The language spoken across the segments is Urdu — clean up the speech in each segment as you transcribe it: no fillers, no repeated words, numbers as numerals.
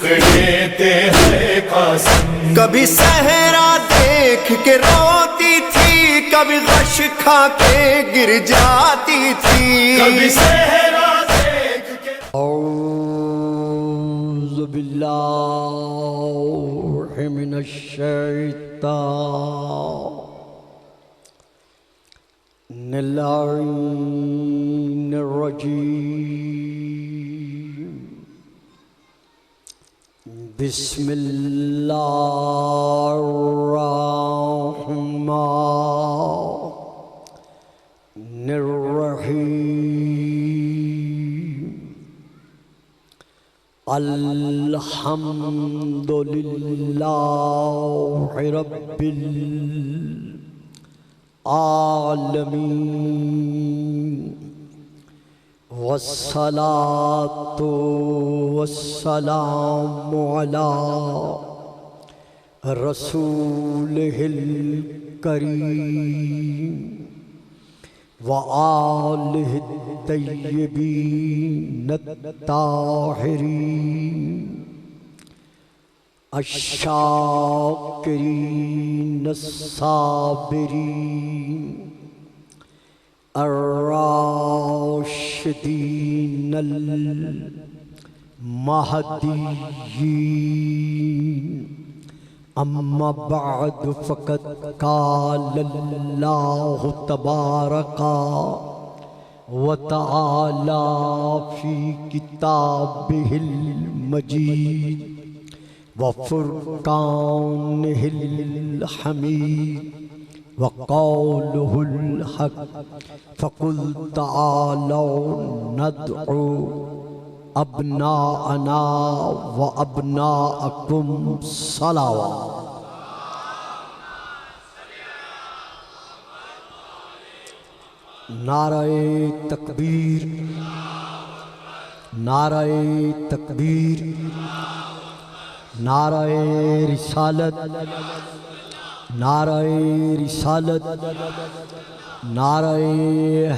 لیتے ہیں قسم. کبھی صحرا دیکھ کے روتی تھی، کبھی غش کھا کے گر جاتی تھی. کبھی صحرا دیکھ کے اعوذ باللہ من الشیطان اللعین الرجیم. بسم اللہ الرحمن الرحیم. الحمد للہ رب العالمین والصلاة والسلام علی رسولہ الکریم وآلہ الطیبین الطاہرین الشاکرین الصابرین الراشدین المہدیین. اما بعد فقد قال اللہ تبارک وتعالی فی کتابہ المجید وفرقانہ الحمید وقولہ الحق. فقل تعالوا ندعو ابناءنا وابناءکم صلوات. نعرہ تکبیر، نعرہ تکبیر، نعرہ رسالت، نعرہ رسالت، نعرہ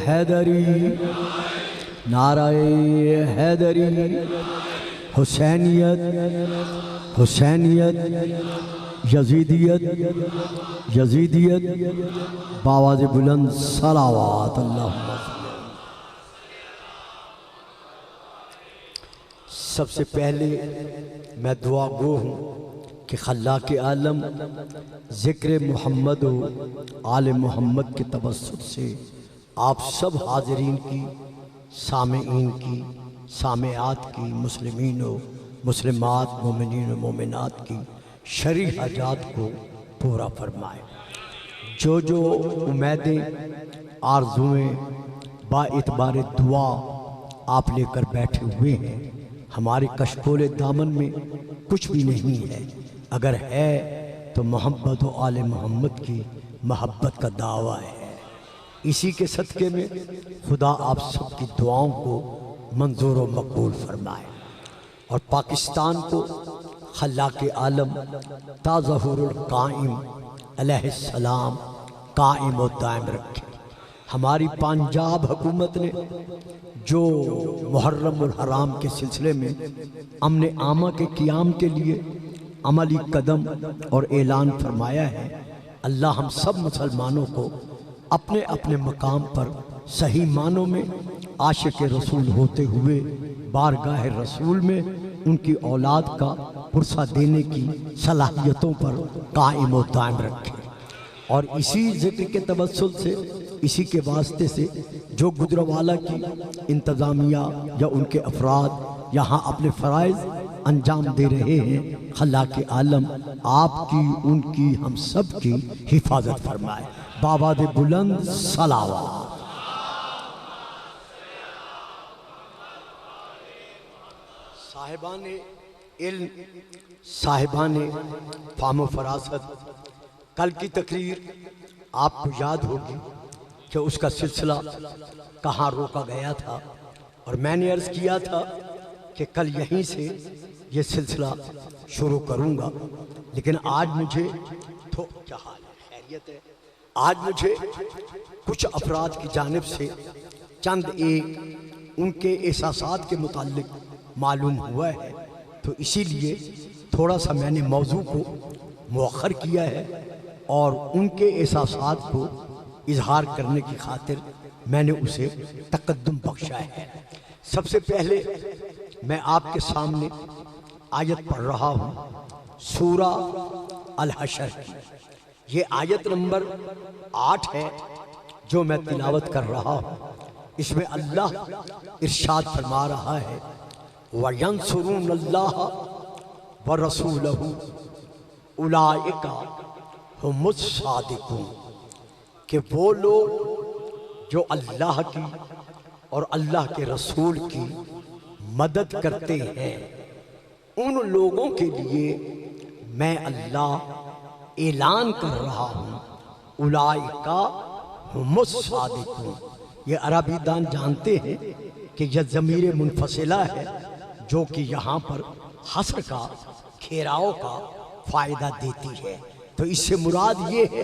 حیدری، نعرہ حیدری. حسینیت، حسینیت، یزیدیت، یزیدیت. بآواز بلند صلوات. اللہم سب سے پہلے میں دعا گو ہوں کہ خلاق عالم ذکر محمد و آل محمد کے توسط سے آپ سب حاضرین کی، سامعین کی، سامعات کی، مسلمین و مسلمات، مومنین و مومنات کی شرعی حاجات کو پورا فرمائے. جو جو امیدیں، آرزویں با اعتبار دعا آپ لے کر بیٹھے ہوئے ہیں، ہمارے کشکول دامن میں کچھ بھی نہیں ہے. اگر ہے تو محمد و آل محمد کی محبت کا دعویٰ ہے. اسی کے صدقے میں خدا آپ سب کی دعاؤں کو منظور و مقبول فرمائے اور پاکستان کو خلاق عالم تا ظہور القائم علیہ السلام قائم و دائم رکھے. ہماری پنجاب حکومت نے جو محرم الحرام کے سلسلے میں امن عامہ کے قیام کے لیے عملی قدم اور اعلان فرمایا ہے، اللہ ہم سب مسلمانوں کو اپنے اپنے مقام پر صحیح معنوں میں عاشق رسول ہوتے ہوئے بارگاہ رسول میں ان کی اولاد کا پرسہ دینے کی صلاحیتوں پر قائم و دائم رکھے. اور اسی ذکر کے توسل سے، اسی کے واسطے سے جو گجرانوالہ کی انتظامیہ یا ان کے افراد یہاں اپنے فرائض انجام دے رہے ہیں، خلاق عالم آپ کی، ان کی، ہم سب کی حفاظت فرمائے. بآواز بلند صلوات. صاحبان علم، صاحبان فہم و فراست، کل کی تقریر آپ کو یاد ہوگی کہ اس کا سلسلہ کہاں روکا گیا تھا، اور میں نے عرض کیا تھا کہ کل یہیں سے یہ سلسلہ شروع کروں گا. لیکن آج مجھے کیا حال ہے؟ خیریت ہے؟ آج مجھے کچھ افراد کی جانب سے چند ایک ان کے احساسات کے متعلق معلوم ہوا ہے، تو تو اسی لیے تھوڑا سا میں نے موضوع کو مؤخر کیا ہے اور ان کے احساسات کو اظہار کرنے کی خاطر میں نے اسے تقدم بخشا ہے۔ سب سے پہلے میں آپ کے سامنے آیت پڑھ رہا ہوں سورہ الحشر کی۔ یہ آیت نمبر 8 ہے جو میں تلاوت کر رہا ہوں۔ اس میں اللہ ارشاد فرما رہا ہے وَيَنْصُرُونَ اللَّهَ وَرَسُولَهُ أُولَئِكَ هُمُ الصَّادِقُونَ کہ وہ لوگ جو اللہ کی اور اللہ کے رسول کی مدد کرتے ہیں ان لوگوں کے لیے میں اللہ اعلان کر رہا ہوں اولئک ہم الصادقون۔ یہ عربی دان جانتے ہیں کہ یہ ضمیر منفصلہ ہے جو کہ یہاں پر حصر کا گھیراؤ کا فائدہ دیتی ہے۔ تو اس سے مراد یہ ہے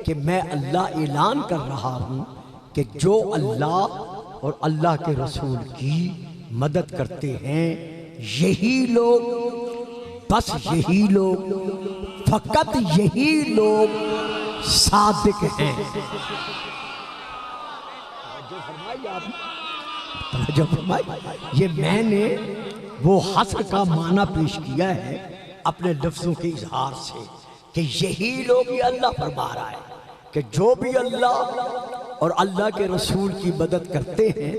کہ میں اللہ اعلان کر رہا ہوں کہ جو اللہ اور اللہ کے رسول کی مدد کرتے ہیں یہی لوگ، بس یہی لوگ، فقط یہی لوگ صادق ہیں۔ جو فرمائی یہ میں نے وہ حصر کا معنی پیش کیا ہے اپنے لفظوں کے اظہار سے کہ یہی لوگ، یہ اللہ فرما رہا ہے کہ جو بھی اللہ اور اللہ کے رسول کی مدد کرتے ہیں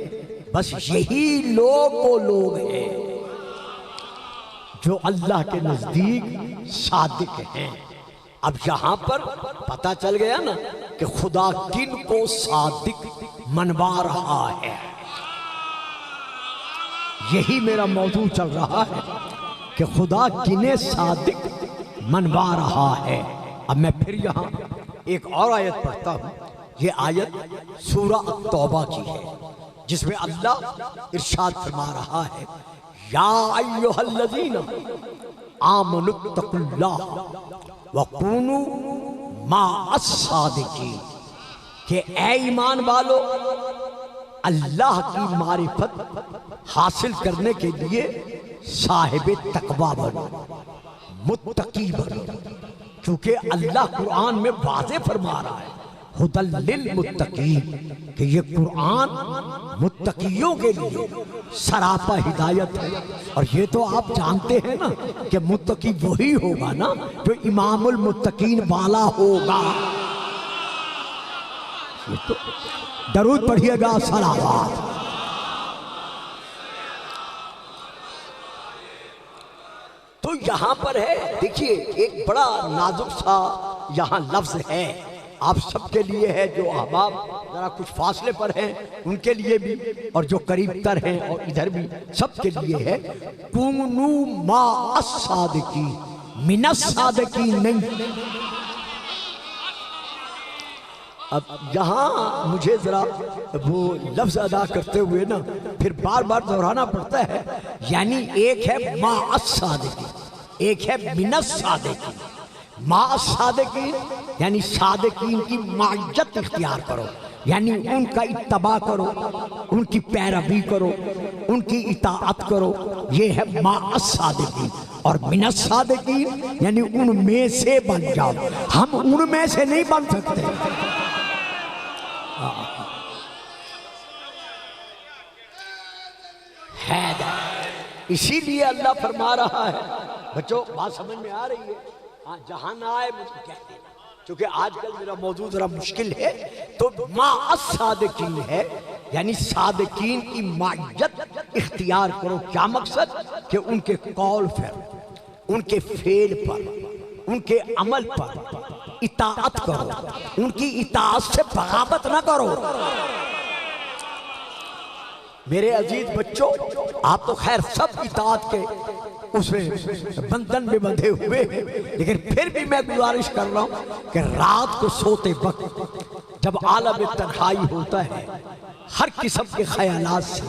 بس یہی لوگ وہ لوگ ہیں جو اللہ کے نزدیک صادق ہیں۔ اب یہاں پر پتہ چل گیا نا کہ خدا کن کو صادق منوا رہا ہے۔ یہی میرا موضوع چل رہا ہے کہ خدا کنہیں صادق منوا رہا ہے۔ اب میں پھر یہاں ایک اور آیت پڑھتا ہوں۔ یہ آیت سورہ التوبہ کی ہے جس میں اللہ ارشاد فرما رہا ہے یا ایھا الذین آمنوا اتقوا اللہ وکونوا مع الصادقین کہ اے ایمان والو اللہ کی معرفت حاصل کرنے کے لیے صاحب تقوی بنو، متقی بنو، چونکہ اللہ قرآن میں واضح فرما رہا ہے ہدی للمتقین کہ یہ قرآن متقیوں کے لیے سراپا ہدایت ہے۔ اور یہ تو آپ جانتے ہیں نا کہ متقی وہی ہوگا نا جو امام المتقین والا ہوگا۔ یہ تو درود پڑھیے گا صلوات۔ تو یہاں پر ہے دیکھیے ایک بڑا نازک سا یہاں لفظ ہے آپ سب کے لیے ہے، جو احباب ذرا کچھ فاصلے پر ہیں ان کے لیے بھی اور جو قریب تر ہیں اور ادھر بھی سب کے لیے ہے کونوا مع الصادقین، من الصادقین نہیں۔ اب یہاں مجھے ذرا وہ لفظ ادا کرتے ہوئے نا پھر بار بار دہرانا پڑتا ہے، یعنی ایک ہے مع الصادقین، ایک ہے من الصادقین۔ مع الصادقین یعنی صادقین کی معیت اختیار کرو، یعنی ان کا اتباع کرو، ان کی پیروی کرو، ان کی اطاعت کرو، یہ ہے مع الصادقین۔ اور من الصادقین یعنی ان میں سے بن جاؤ، ہم ان میں سے نہیں بن سکتے۔ اسی لیے اللہ فرما رہا ہے، بچوں بات سمجھ میں آ رہی ہے؟ ہاں جہاں نہ آئے مجھے کہہ دینا، چونکہ آج کل میرا موضوع ذرا مشکل ہے۔ تو مع الصادقین ہے یعنی صادقین کی معیت اختیار کرو۔ کیا مقصد؟ کہ ان کے قول پر، ان کے فعل پر، ان کے عمل پر اطاعت کرو، ان کی اطاعت سے بغاوت نہ کرو۔ میرے عزیز بچوں آپ تو خیر سب اطاعت کے اس میں بندھن میں بندھے ہوئے ہیں، لیکن پھر بھی میں گزارش کر رہا ہوں کہ رات کو سوتے وقت جب عالم تنہائی ہوتا ہے، ہر قسم کے خیالات سے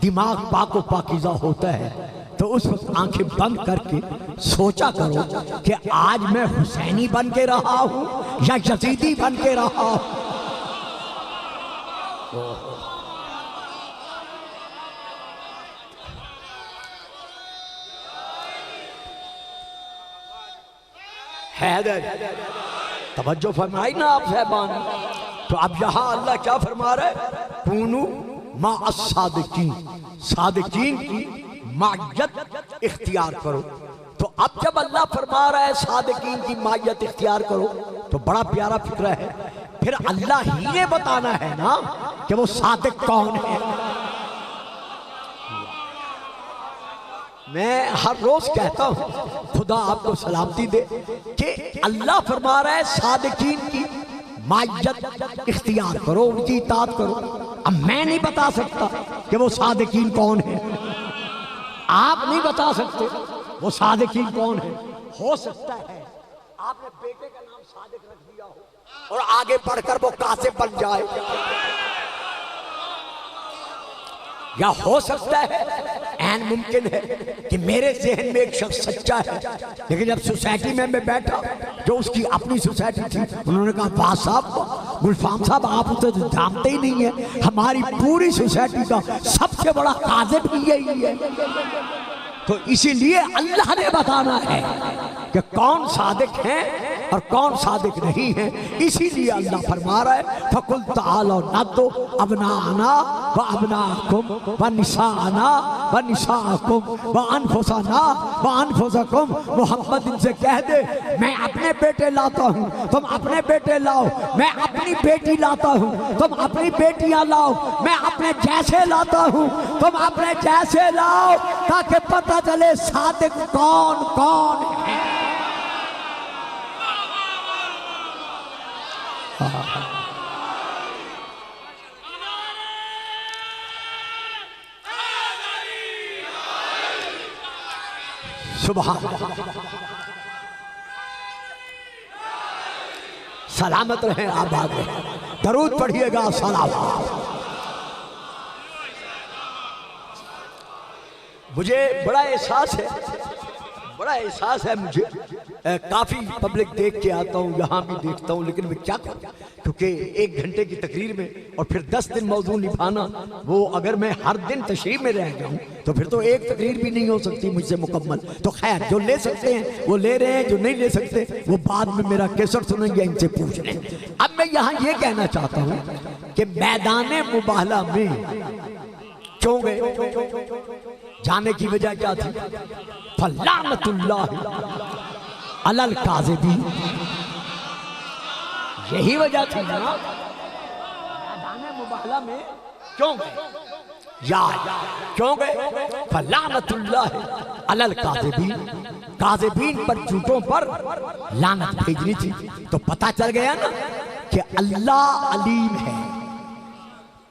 دماغ پاک و پاکیزہ ہوتا ہے، تو اس وقت آنکھیں بند کر کے سوچا کرو کہ آج میں حسینی بن کے رہا ہوں یا یزیدی بن کے رہا ہوں۔ حیدر توجہ فرمائی نا آپ صاحبان. تو اب یہاں اللہ کیا فرما رہا ہے؟ کونو مع الصادقین، صادقین کی معیت اختیار کرو. تو اب جب اللہ فرما رہا ہے صادقین کی معیت اختیار کرو تو بڑا پیارا فکرہ ہے. پھر اللہ ہی نے بتانا ہے نا کہ وہ صادق کون ہے. میں ہر روز کہتا ہوں خدا آپ کو سلامتی دے کہ اللہ فرما رہا ہے صادقین کی معیت اختیار کرو، ان کی اطاعت کرو. اب میں نہیں بتا سکتا کہ وہ صادقین کون ہیں، آپ نہیں بتا سکتے وہ صادقین کون ہیں. ہو سکتا ہے آپ نے بیٹے کا نام صادق رکھ دیا ہو اور آگے بڑھ کر وہ کاذب بن جائے، یا ہو سکتا ہے عین ممکن ہے کہ میرے ذہن میں ایک شخص سچا ہے لیکن جب سوسائٹی میں بیٹھا جو اس کی اپنی سوسائٹی تھی انہوں نے کہا باز صاحب، گلفام صاحب آپ اسے جانتے ہی نہیں ہیں، ہماری پوری سوسائٹی کا سب سے بڑا کاذب ہی یہی ہے. تو اسی لیے اللہ نے بتانا ہے کہ کون صادق ہیں اور کون صادق نہیں ہیں. اسی لیے اللہ فرما رہا ہے فَقُلْ تَعَالَوْا نَدْعُ أَبْنَاءَنَا وَأَبْنَاءَكُمْ وَنِسَاءَنَا وَنِسَاءَكُمْ وَأَنفُسَنَا وَأَنفُسَكُمْ. محمد ان سے کہہ دے میں اپنے بیٹے لاتا ہوں، تم اپنے بیٹے لاؤ، میں اپنی بیٹی لاتا ہوں، تم اپنی بیٹیاں لاؤ، میں اپنے جیسے لاتا ہوں، تم اپنے جیسے لاؤ، تاکہ پتہ چلے صادق کون کون ہے. سبحان سلامت رہیں، آباد رہیں. درود پڑھیے گا صلوات. مجھے بڑا احساس ہے مجھے کافی پبلک دیکھ کے آتا ہوں، یہاں بھی دیکھتا ہوں، لیکن میں کیا کروں کیونکہ 1 گھنٹے کی تقریر میں اور پھر 10 دن موضوع نبھانا، وہ اگر میں ہر دن تشریح میں رہ جاؤں تو پھر تو ایک تقریر بھی نہیں ہو سکتی مجھ سے مکمل. تو خیر جو لے سکتے ہیں وہ لے رہے ہیں، جو نہیں لے سکتے وہ بعد میں میرا کیسٹ سنیں گے، ان سے پوچھ لیں. اب میں یہاں یہ کہنا چاہتا ہوں کہ میدان مباہلہ میں کیوں گئے، جانے کی وجہ کیا تھی؟ فَلَعْنَةُ اللَّهِ عَلَى الْكَاذِبِينَ. یہی وجہ تھی نا میدان مباہلہ میں کیوں گئے، کیوں گئے؟ فَلَعْنَةُ اللَّهِ عَلَى الْكَاذِبِينَ. کاذبین پر، جھوٹوں پر لعنت بھیجنی تھی. تو پتہ چل گیا نا کہ اللہ علیم ہے،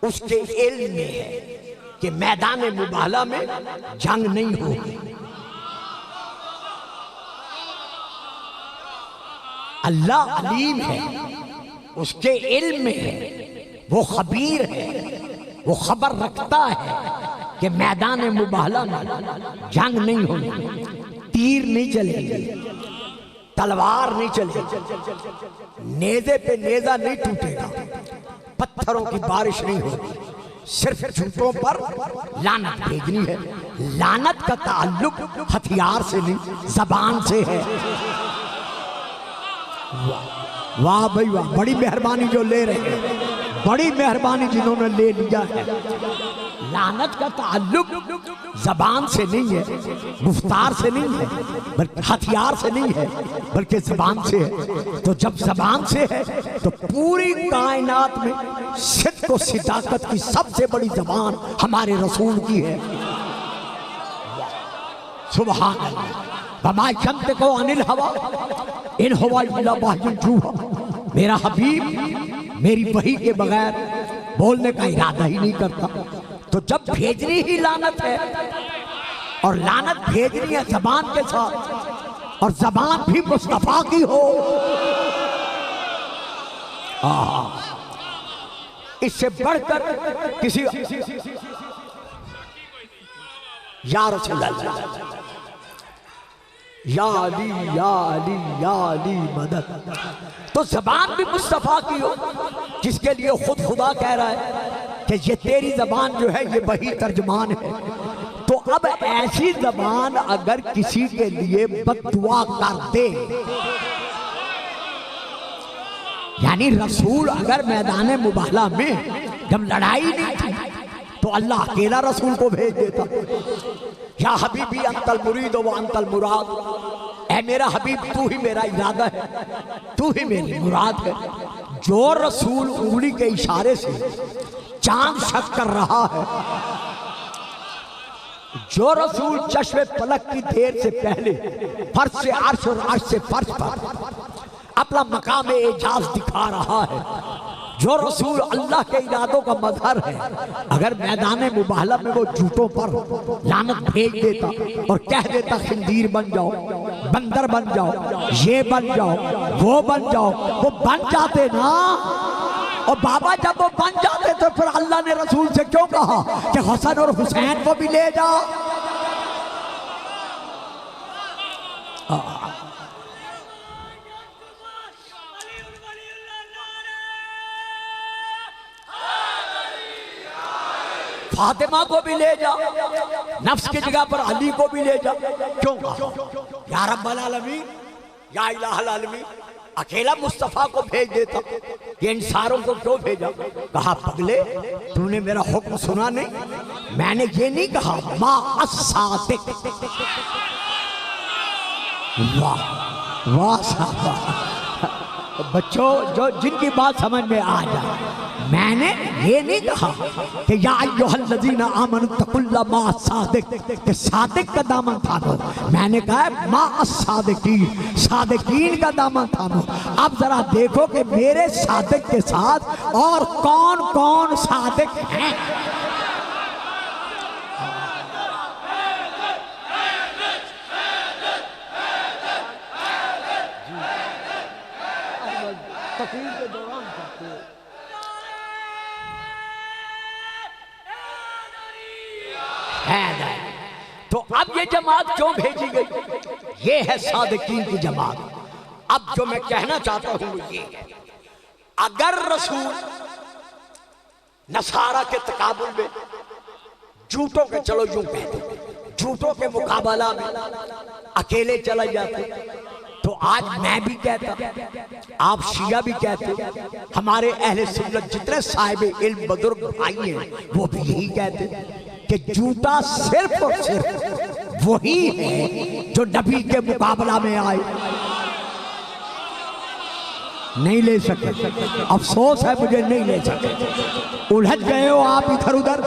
اس کے علم میں ہے کہ میدان مباہلہ میں جنگ نہیں ہوگی. اللہ علیم ہے، اس کے علم میں ہے، وہ خبیر ہے، وہ خبر رکھتا ہے کہ میدان مباہلہ میں جنگ نہیں ہوگی، تیر نہیں چلے گی، تلوار نہیں چلے گی، نیزے پہ نیزہ نہیں ٹوٹے گا، پتھروں کی بارش نہیں ہوگی. صرف جھوٹوں پر لعنت بھیجنی ہے. لعنت کا تعلق ہتھیار سے نہیں، زبان سے ہے. واہ بھائی واہ، بڑی مہربانی جو لے رہے ہیں، بڑی مہربانی جنہوں نے لے لیا ہے. لعنت کا تعلق زبان سے نہیں ہے، گفتار سے نہیں ہے، بلکہ ہتھیار سے نہیں ہے، بلکہ زبان سے ہے. تو جب زبان سے ہے تو پوری کائنات میں صدق و صداقت کی سب سے بڑی زبان ہمارے رسول کی ہے. سبحان اللہ. وَمَا يَنطِقُ عَنِ الْهَوَىٰ إِنْ هُوَ إِلَّا وَحْيٌ يُوحَىٰ. میرا حبیب میری وحی کے بغیر بولنے کا ارادہ ہی نہیں کرتا. تو جب بھیجنی ہی لعنت ہے اور لعنت بھیجنی ہے زبان کے ساتھ اور زبان بھی مصطفیٰ کی ہو، اس سے بڑھ کر کسی یا رسول اللہ، یا علی یا علی یا علی مدد. تو زبان بھی مصطفیٰ کی ہو، جس کے لیے خود خدا کہہ رہا ہے کہ یہ تیری زبان جو ہے یہ وہی ترجمان ہے. تو اب ایسی زبان اگر کسی کے لیے بد دعا کر دے یعنی رسول اگر میدان مباہلہ میں جب لڑائی نہیں تھی تو اللہ اکیلا رسول کو بھیج دیتا. یا حبیبی انت المرید و انت المراد، اے میرا حبیب تو ہی میرا ارادہ ہے، تو ہی میری مراد ہے. جو رسول انگلی کے اشارے سے چاند شک کر رہا ہے، جو رسول چشم پلک کی دیر سے پہلے فرش سے عرش اور عرش سے فرش پر اپنا مقام اعجاز دکھا رہا ہے، جو رسول اللہ کے ارادوں کا مظہر ہے، اگر میدان مباہلہ میں وہ جوتوں پر لعنت بھیج دیتا اور کہہ دیتا خنزیر بن جاؤ، بندر بن جاؤ، یہ بن جاؤ، وہ بن جاؤ، وہ بن جاتے نا. اور بابا جب وہ بن جاتے تو پھر اللہ نے رسول سے کیوں کہا کہ حسن اور حسین کو بھی لے جا؟ فاطمہ کو بھی لے جا، نفس کی جگہ پر علی کو بھی لے جا. کیوں کہا؟ یا رب العالمین، یا الہ العالمین، اکیلا مصطفیٰ کو بھیج دیتا، یہ ان ساروں کو کیوں بھیجا؟ کہا پگلے تو نے میرا حکم سنا نہیں؟ میں نے یہ نہیں کہا ما الصادق. واہ واہ صاحبہ بچوں جو جن کی بات سمجھ میں آ جائے، میں نے یہ نہیں کہا کہ یا ایھا الذین آمنوا اتقوا اللہ مع الصادق کہ صادق کا دامن تھامو. میں نے کہا ہے مع الصادقین، صادقین کا دامن تھامو. اب ذرا دیکھو کہ میرے صادق کے ساتھ اور کون کون صادق ہیں. تو اب یہ جماعت کیوں بھیجی گئی؟ یہ ہے صادقین کی جماعت. اب جو میں کہنا چاہتا ہوں وہ یہ ہے، اگر رسول نصارہ کے تقابل میں جھوٹوں کے، چلو یوں کہتے جھوٹوں کے مقابلہ میں اکیلے چلے جاتے تو آج میں بھی کہتا، آپ شیعہ بھی کہتے، ہمارے اہل سنت جتنے صاحب علم بزرگ بھائی ہیں وہ بھی یہی کہتے کہ جھوٹا صرف اور صرف وہی ہے جو نبی کے مقابلہ میں آئے. نہیں لے سکے، افسوس ہے مجھے نہیں لے سکے. الجھ گئے ہو آپ ادھر ادھر.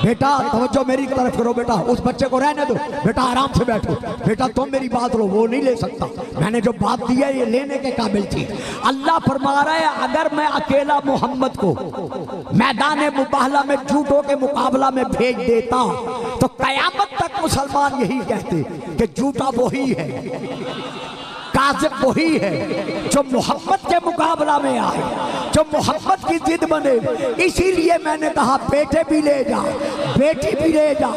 بیٹا توجہ میری طرف کرو، بیٹا اس بچے کو رہنے دو، بیٹا آرام سے بیٹھو، بیٹا تم میری بات لو. وہ نہیں لے سکتا، میں نے جو بات دی ہے یہ لینے کے قابل تھی. اللہ فرما رہا ہے اگر میں اکیلا محمد کو میدان مباہلہ میں جھوٹوں کے مقابلہ میں بھیج دیتا تو قیامت تک مسلمان یہی کہتے کہ جھوٹا وہی ہے، کاذب وہی ہے جو محمد کے مقابلہ میں آئے، جو محمد کی ضد بنے. اسی لیے میں نے کہا بیٹے بھی لے جا، بیٹی بھی لے جا،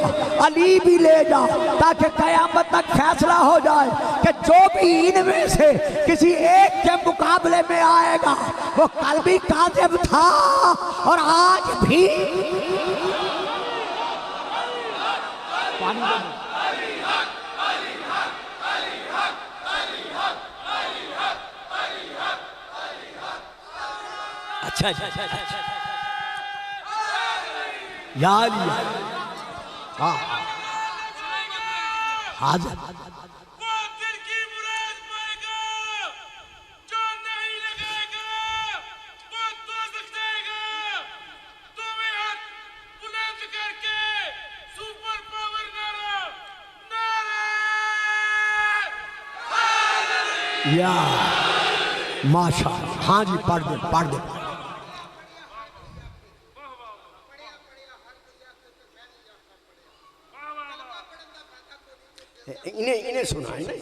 علی بھی لے جا، تاکہ قیامت تک فیصلہ ہو جائے کہ جو بھی ان میں سے کسی ایک کے مقابلے میں آئے گا وہ کل بھی کاذب تھا اور آج بھی. اچھا یا علی ہاں حاضر. وہ دل کی مراد پائے گا جو نہیں لگائے گا وہ دوزخ جائے گا. تمہیں ہاتھ بلند کر کے سپر پاور نعرہ نعرہ یا ماشاء. ہاں جی پڑھ دے پڑھ دے. انہیں سنا ہے نا.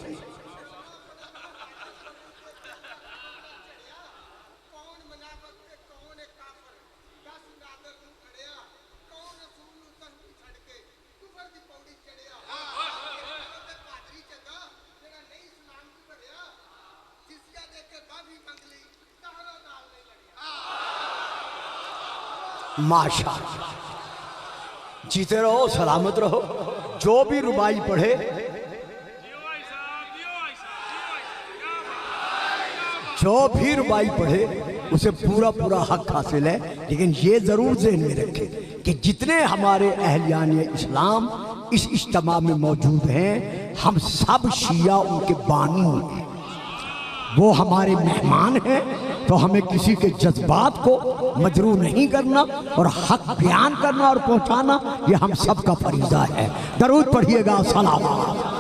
ماشاء جیتے رہو، سلامت رہو. جو بھی ربائی پڑھے، جو بھی ربائی پڑھے اسے پورا پورا حق حاصل ہے، لیکن یہ ضرور ذہن میں رکھے کہ جتنے ہمارے اہلیان اسلام اس اجتماع میں موجود ہیں، ہم سب شیعہ ان کے بانی ہیں، وہ ہمارے مہمان ہیں، تو ہمیں کسی کے جذبات کو مجروح نہیں کرنا اور حق بیان کرنا اور پہنچانا یہ ہم سب کا فریضہ ہے۔ درود پڑھیے گا، صلوات۔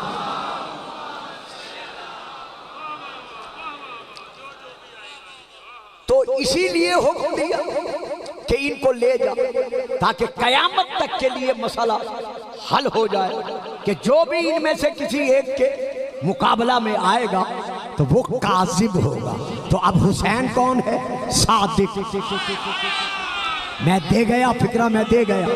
تو اسی لیے حکم دیا کہ ان کو لے جا، تاکہ قیامت تک کے لیے مسئلہ حل ہو جائے کہ جو بھی ان میں سے کسی ایک کے مقابلہ میں آئے گا تو وہ کاذب ہوگا۔ تو اب حسین کون ہے؟ صادق۔ میں دے گیا فکرہ، میں دے گیا،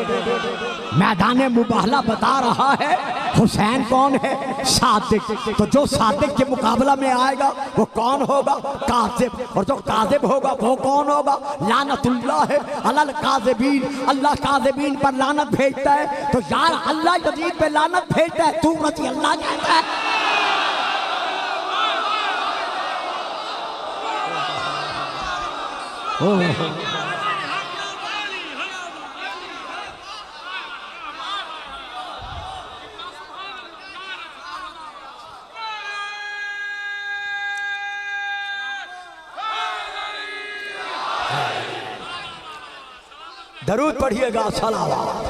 میدان مباہلہ بتا رہا ہے حسین کون ہے؟ صادق۔ تو جو صادق کے مقابلہ میں آئے گا وہ کون ہوگا؟ کاذب۔ اور جو کاذب ہوگا وہ کون ہوگا؟ لعنت اللہ علی الکاذبین۔ اللہ کاذبین پر لعنت بھیجتا ہے، تو یار اللہ یزید پہ لعنت بھیجتا ہے، تو رضی اللہ کہتا ہے۔ درود پڑھیے گا، صلوات۔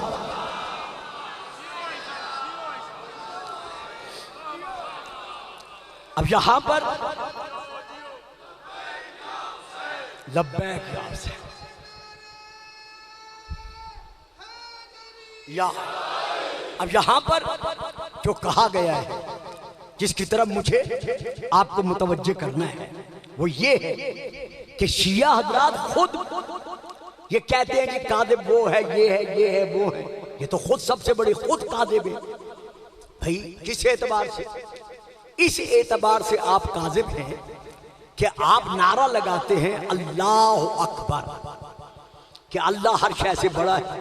اب یہاں پر لبیک یا حسین، یا اب یہاں پر جو کہا گیا ہے، جس کی طرف مجھے آپ کو متوجہ کرنا ہے، وہ یہ ہے کہ شیعہ حضرات خود یہ کہتے ہیں کہ کاذب وہ ہے، یہ ہے، یہ ہے، وہ ہے۔ یہ تو خود سب سے بڑی خود کاذب ہے بھائی۔ کس اعتبار سے؟ اس اعتبار سے آپ کاذب ہیں کہ آپ نعرہ لگاتے ہیں اللہ اکبر، کہ اللہ ہر شے سے بڑا ہے۔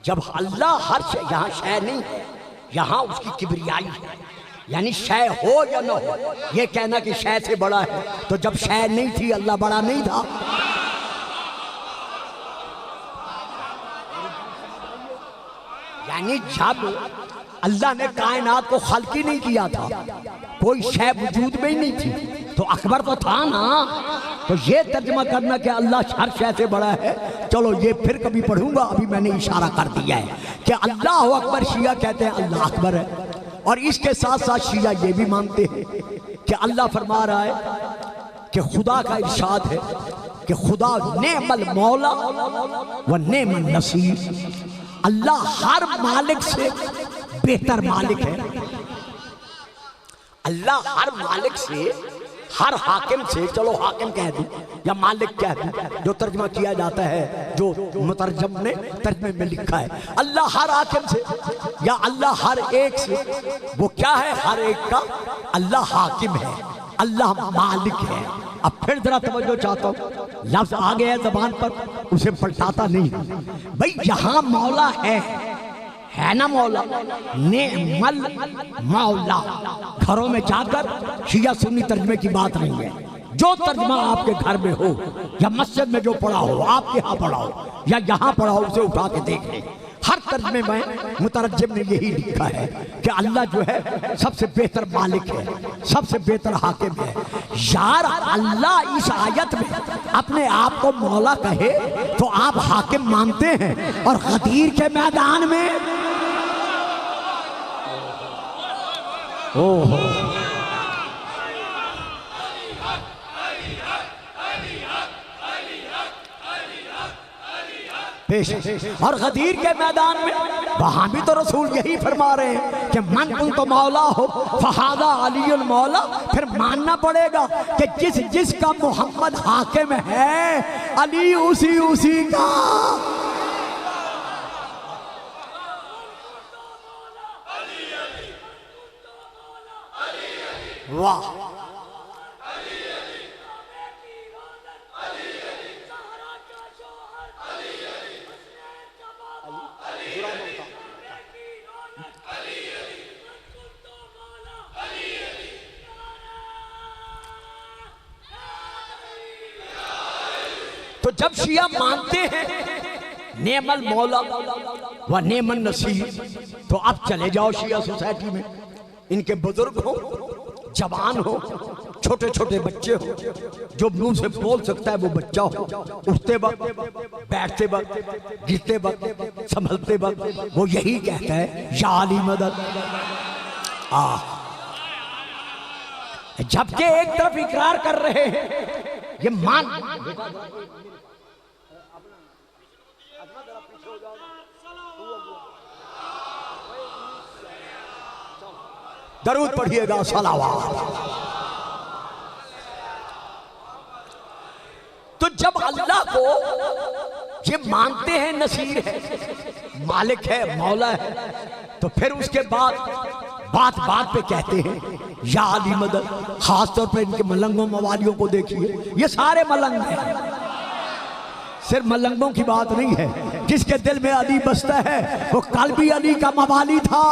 جب اللہ ہر شے، یہاں شے نہیں ہے، یہاں اس کی کبریائی ہے، یعنی شے ہو یا نہ ہو، یہ کہنا کہ شے سے بڑا ہے، تو جب شے نہیں تھی اللہ بڑا نہیں تھا۔ یعنی جب اللہ نے کائنات کو خلق ہی نہیں کیا تھا، کوئی شے وجود میں ہی نہیں تھی، تو اکبر تو تھا نا۔ تو یہ ترجمہ کرنا کہ اللہ ہر شے سے بڑا ہے، چلو یہ پھر کبھی پڑھوں گا، ابھی میں نے اشارہ کر دیا ہے کہ اللہ اکبر، شیعہ کہتے ہیں اللہ اکبر ہے۔ اور اس کے ساتھ ساتھ شیعہ یہ بھی مانتے ہیں کہ اللہ فرما رہا ہے کہ خدا کا ارشاد ہے کہ خدا نعم المولا و نعم النصیر، اللہ ہر مالک سے بہتر مالک ہے۔ اللہ ہر مالک سے، ہر حاکم سے، چلو حاکم کہہ دوں یا مالک کہہ دوں، جو ترجمہ کیا جاتا ہے، جو مترجم نے ترجمے میں لکھا ہے، اللہ ہر حاکم سے یا اللہ ہر ایک سے، وہ کیا ہے؟ ہر ایک کا اللہ حاکم ہے، اللہ مالک ہے۔ اب پھر ذرا توجہ چاہتا ہوں، لفظ آ گیا ہے زبان پر، اسے پلٹاتا نہیں بھئی۔ یہاں مولا ہے نا، مولا، نعم المولا۔ گھروں میں جا کر شیعہ سنی ترجمے کی بات نہیں ہے، جو ترجمہ آپ کے گھر میں ہو یا مسجد میں جو پڑھا ہو، آپ کے ہاں پڑھا ہو یا یہاں پڑھا ہو، اسے اٹھا کے دیکھ لیں۔ ہر ترجمے میں مترجم نے یہی لکھا ہے کہ اللہ جو ہے سب سے بہتر مالک ہے، سب سے بہتر حاکم ہے۔ یار اللہ اس آیت میں اپنے آپ کو مولا کہے تو آپ حاکم مانتے ہیں، اور غدیر کے میدان میں اور غدیر کے میدان میں وہاں بھی تو رسول یہی فرما رہے ہیں کہ من کنت مولا ہو فہذا علی المولا۔ پھر ماننا پڑے گا کہ جس کا محمد حاکم ہے، علی اسی کا۔ واہ، جب شیعہ مانتے ہیں نعم المولا و نعم النصیر، تو اب چلے جاؤ شیعہ سوسائٹی میں، ان کے بزرگ ہو، جوان ہو، چھوٹے چھوٹے بچے ہو، جو منہ سے بول سکتا ہے وہ بچہ ہو، اٹھتے وقت، بیٹھتے وقت، گرتے وقت، سنبھلتے وقت وہ یہی کہتا ہے یا علی مدد۔ جبکہ ایک طرف اقرار کر رہے ہیں یہ مان، درود پڑھیے گا، صلوات۔ تو جب اللہ کو یہ مانتے ہیں نصیر ہے، مالک ہے، مولا ہے، تو پھر اس کے بعد بات بات پہ کہتے ہیں یا علی مدد۔ خاص طور پر ان کے ملنگوں موالیوں کو دیکھیے، یہ سارے ملنگ ہیں، صرف ملنگوں کی بات نہیں ہے، جس کے دل میں علی بستا ہے وہ کل بھی علی کا موالی تھا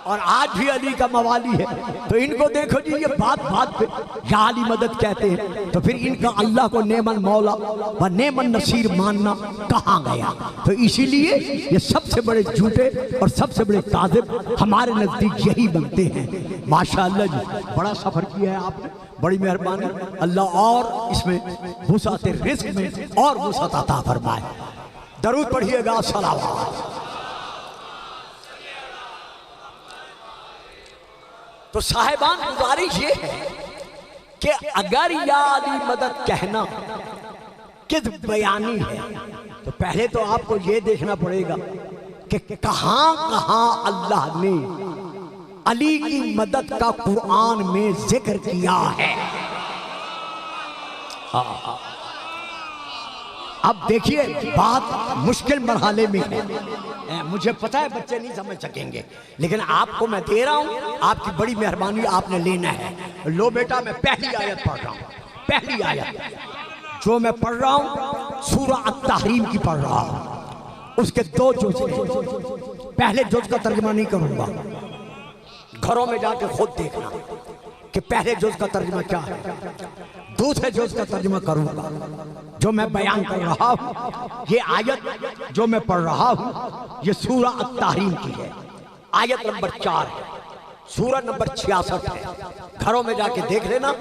اور آج بھی علی کا موالی ہے۔ تو ان کو دیکھو جی، یہ بات بات پہ یا علی مدد کہتے ہیں، تو پھر ان کا اللہ کو نعم المولا و نعم النصیر ماننا کہاں گیا؟ تو اسی لیے یہ سب سے بڑے جھوٹے اور سب سے بڑے کاذب ہمارے نزدیک یہی بنتے ہیں۔ ماشاءاللہ جی، بڑا سفر کیا ہے آپ نے، بڑی مہربانی، اللہ اور اس میں وسعت رزق میں اور وسعت عطا فرمائے۔ درود پڑھیے گا، صلوات۔ تو صاحبان گزارش یہ ہے کہ اگر یا علی مدد کہنا کذب بیانی ہے تو پہلے تو آپ کو یہ دیکھنا پڑے گا کہ کہاں کہاں اللہ نے علی کی مدد کا قرآن میں ذکر کیا ہے۔ اب دیکھیے بات مشکل مرحلے میں ہے، مجھے پتا ہے بچے نہیں سمجھ سکیں گے، لیکن آپ کو میں دے رہا ہوں، آپ کی بڑی مہربانی، آپ نے لینا ہے۔ لو بیٹا، میں پہلی آیت پڑھ رہا ہوں، پہلی آیت جو میں پڑھ رہا ہوں سورہ التحریم کی پڑھ رہا ہوں، اس کے 2 جز ہیں۔ پہلے جز کا ترجمہ نہیں کروں گا، گھروں میں جا کے خود دیکھنا کہ پہلے جز کا ترجمہ کیا ہے، دوسرے جز کا ترجمہ کروں گا۔ جو میں بیان کر رہا ہوں، یہ آیت جو میں پڑھ رہا ہوں یہ سورہ التحریم کی ہے، آیت نمبر 4 ہے، سورہ نمبر 66 ہے۔ گھروں میں جا کے دیکھ لینا،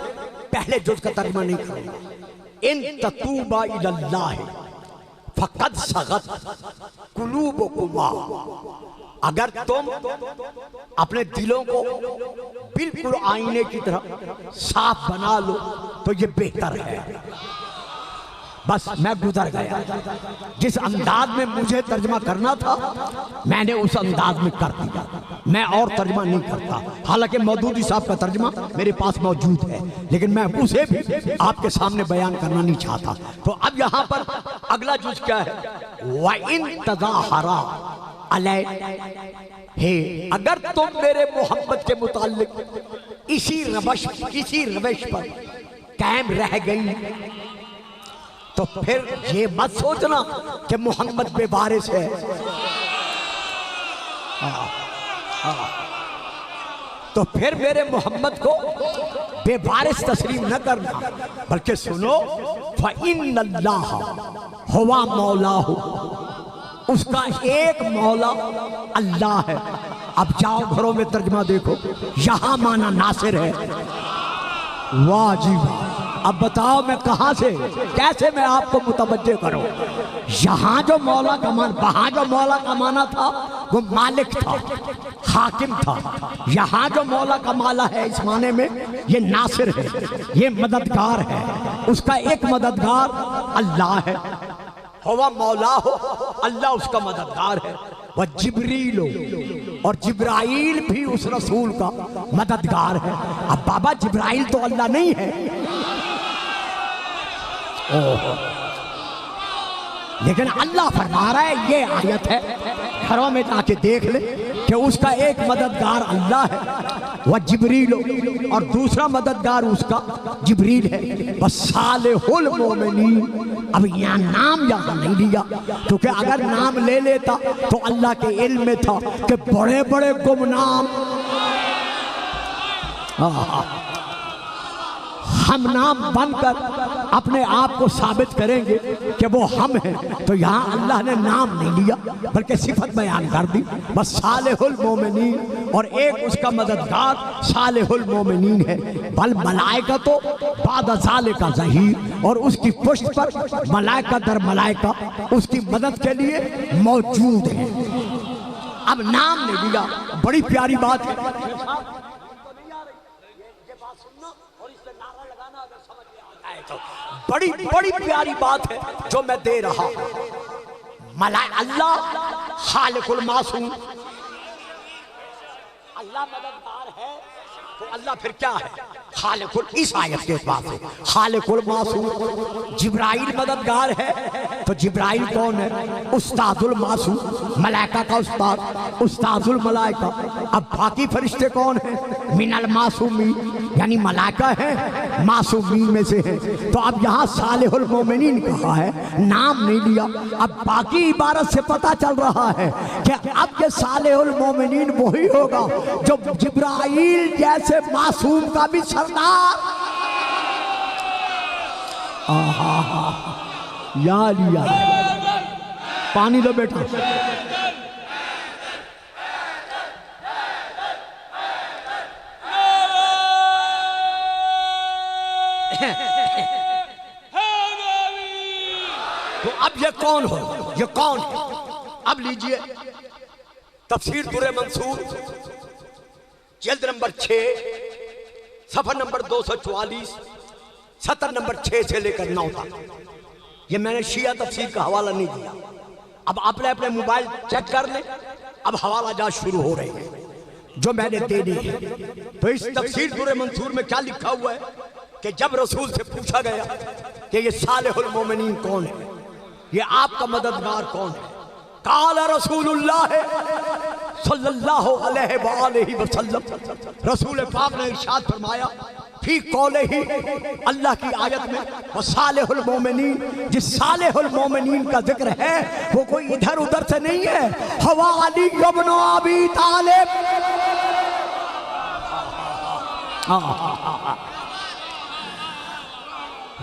پہلے جز کا ترجمہ نہیں کروں گا۔ ان تتوبا الی اللہ فقد صغت قلوبکما، اگر تم اپنے دلوں کو بالکل آئینے کی طرح صاف بنا لو تو یہ بہتر ہے۔ بس میں گزر گیا، جس انداز میں مجھے ترجمہ کرنا تھا میں نے اس انداز میں کر دیا، میں اور ترجمہ نہیں کرتا، حالانکہ مودودی صاحب کا ترجمہ میرے پاس موجود ہے، لیکن میں اسے بھی آپ کے سامنے بیان کرنا نہیں چاہتا۔ تو اب یہاں پر اگلا جز کیا ہے؟ وَإِن تَظَاهَرَا عَلَيْهِ، اگر تم میرے محمد کے متعلق اسی روش پر قائم رہ گئی تو پھر یہ مت سوچنا کہ محمد بے وارث ہے۔ تو پھر میرے محمد کو بے وارث تسلیم نہ کرنا، بلکہ سنو فَإِنَّ اللَّهَ هُوَ مَوْلَاهُ، اس کا ایک مولا اللہ ہے۔ اب جاؤ گھروں میں ترجمہ دیکھو، یہاں مانا ناصر ہے۔ واہ جی واہ، اب بتاؤ میں کہاں سے کیسے میں آپ کو متوجہ کروں؟ یہاں جو مولا کا معنی، وہاں جو مولا کا معنی تھا وہ مالک تھا، حاکم تھا۔ یہاں جو مولا کا معنی ہے اس معنی میں یہ ناصر ہے، یہ مددگار ہے، اس کا ایک مددگار اللہ ہے۔ ہوا مولا ہو، اللہ اس کا مددگار ہے۔ وہ جبریل اور جبرائیل بھی اس رسول کا مددگار ہے۔ اب بابا جبرائیل تو اللہ نہیں ہے، لیکن اللہ فرما رہا ہے، یہ آیت ہے، گھروں میں جا کے دیکھ لے کہ اس کا ایک مددگار اللہ ہے، وہ جبریل، اور دوسرا مددگار اس کا جبریل ہے۔ وَصَالِحُ الْمُؤْمِنِينَ، اب یہاں نام یہاں نہیں لیا، کیونکہ اگر نام لے لیتا تو اللہ کے علم میں تھا کہ بڑے بڑے گمنام ہم نام بن کر اپنے آپ کو ثابت کریں گے کہ وہ ہم ہیں، تو یہاں اللہ نے نام نہیں لیا بلکہ صفت بیان کر دی، بس صالح المومنین، اور ایک اس کا مددگار صالح المومنین ہے، بل ملائکہ تو بعد ذالک ظہیر، اور اس کی پشت پر ملائکہ در ملائکہ اس کی مدد کے لیے موجود ہیں۔ اب نام نہیں لیا، بڑی پیاری بات ہے، بڑی بڑی پیاری بات ہے جو میں دے رہا ہوں۔ اللہ خالق المعصوم، اللہ مددگار ہے تو اللہ پھر کیا ہے؟ خالق اس آیت کے اعتبار سے خالق المعصوم۔ جبرائیل مددگار ہے تو جبرائیل کون ہے؟ استاد المعصوم، ملائکہ کا استاد، استاد الملائکہ۔ اب باقی فرشتے کون ہیں؟ من المعصومین، یعنی ملائکہ ہیں، معصومین میں سے ہیں۔ تو اب یہاں صالح المومنین کہا ہے، نام نہیں لیا۔ اب باقی عبارت سے پتہ چل رہا ہے کہ اب یہ صالح المومنین وہی ہوگا جو جبرائیل جیسے معصوم کا بھی سردار۔ یا علی یا پانی دو بیٹا۔ تو اب یہ کون ہو؟ یہ کون ہے؟ اب لیجئے تفسیر در منصور جلد نمبر 6 صفحہ نمبر 244 سطر نمبر 6 سے لے کر 9 تک۔ یہ میں نے شیعہ تفسیر کا حوالہ نہیں دیا، اب آپ نے اپنے موبائل چیک کر لیں، اب حوالہ جات شروع ہو رہے ہیں جو میں نے دے دی ہے۔ تو اس تفسیر در منصور میں کیا لکھا ہوا ہے کہ جب رسول سے پوچھا گیا کہ یہ صالح المومنین کون ہے، یہ آپ کا مددگار کون ہے، قال رسول اللہ صلی اللہ علیہ وآلہ وسلم، رسول پاک نے ارشاد فرمایا فی قولہ، اللہ کی آیت میں، وصالح المومنین، جس صالح المومنین کا ذکر ہے وہ کوئی ادھر ادھر سے نہیں ہے، ہوا علی ابن ابی طالب۔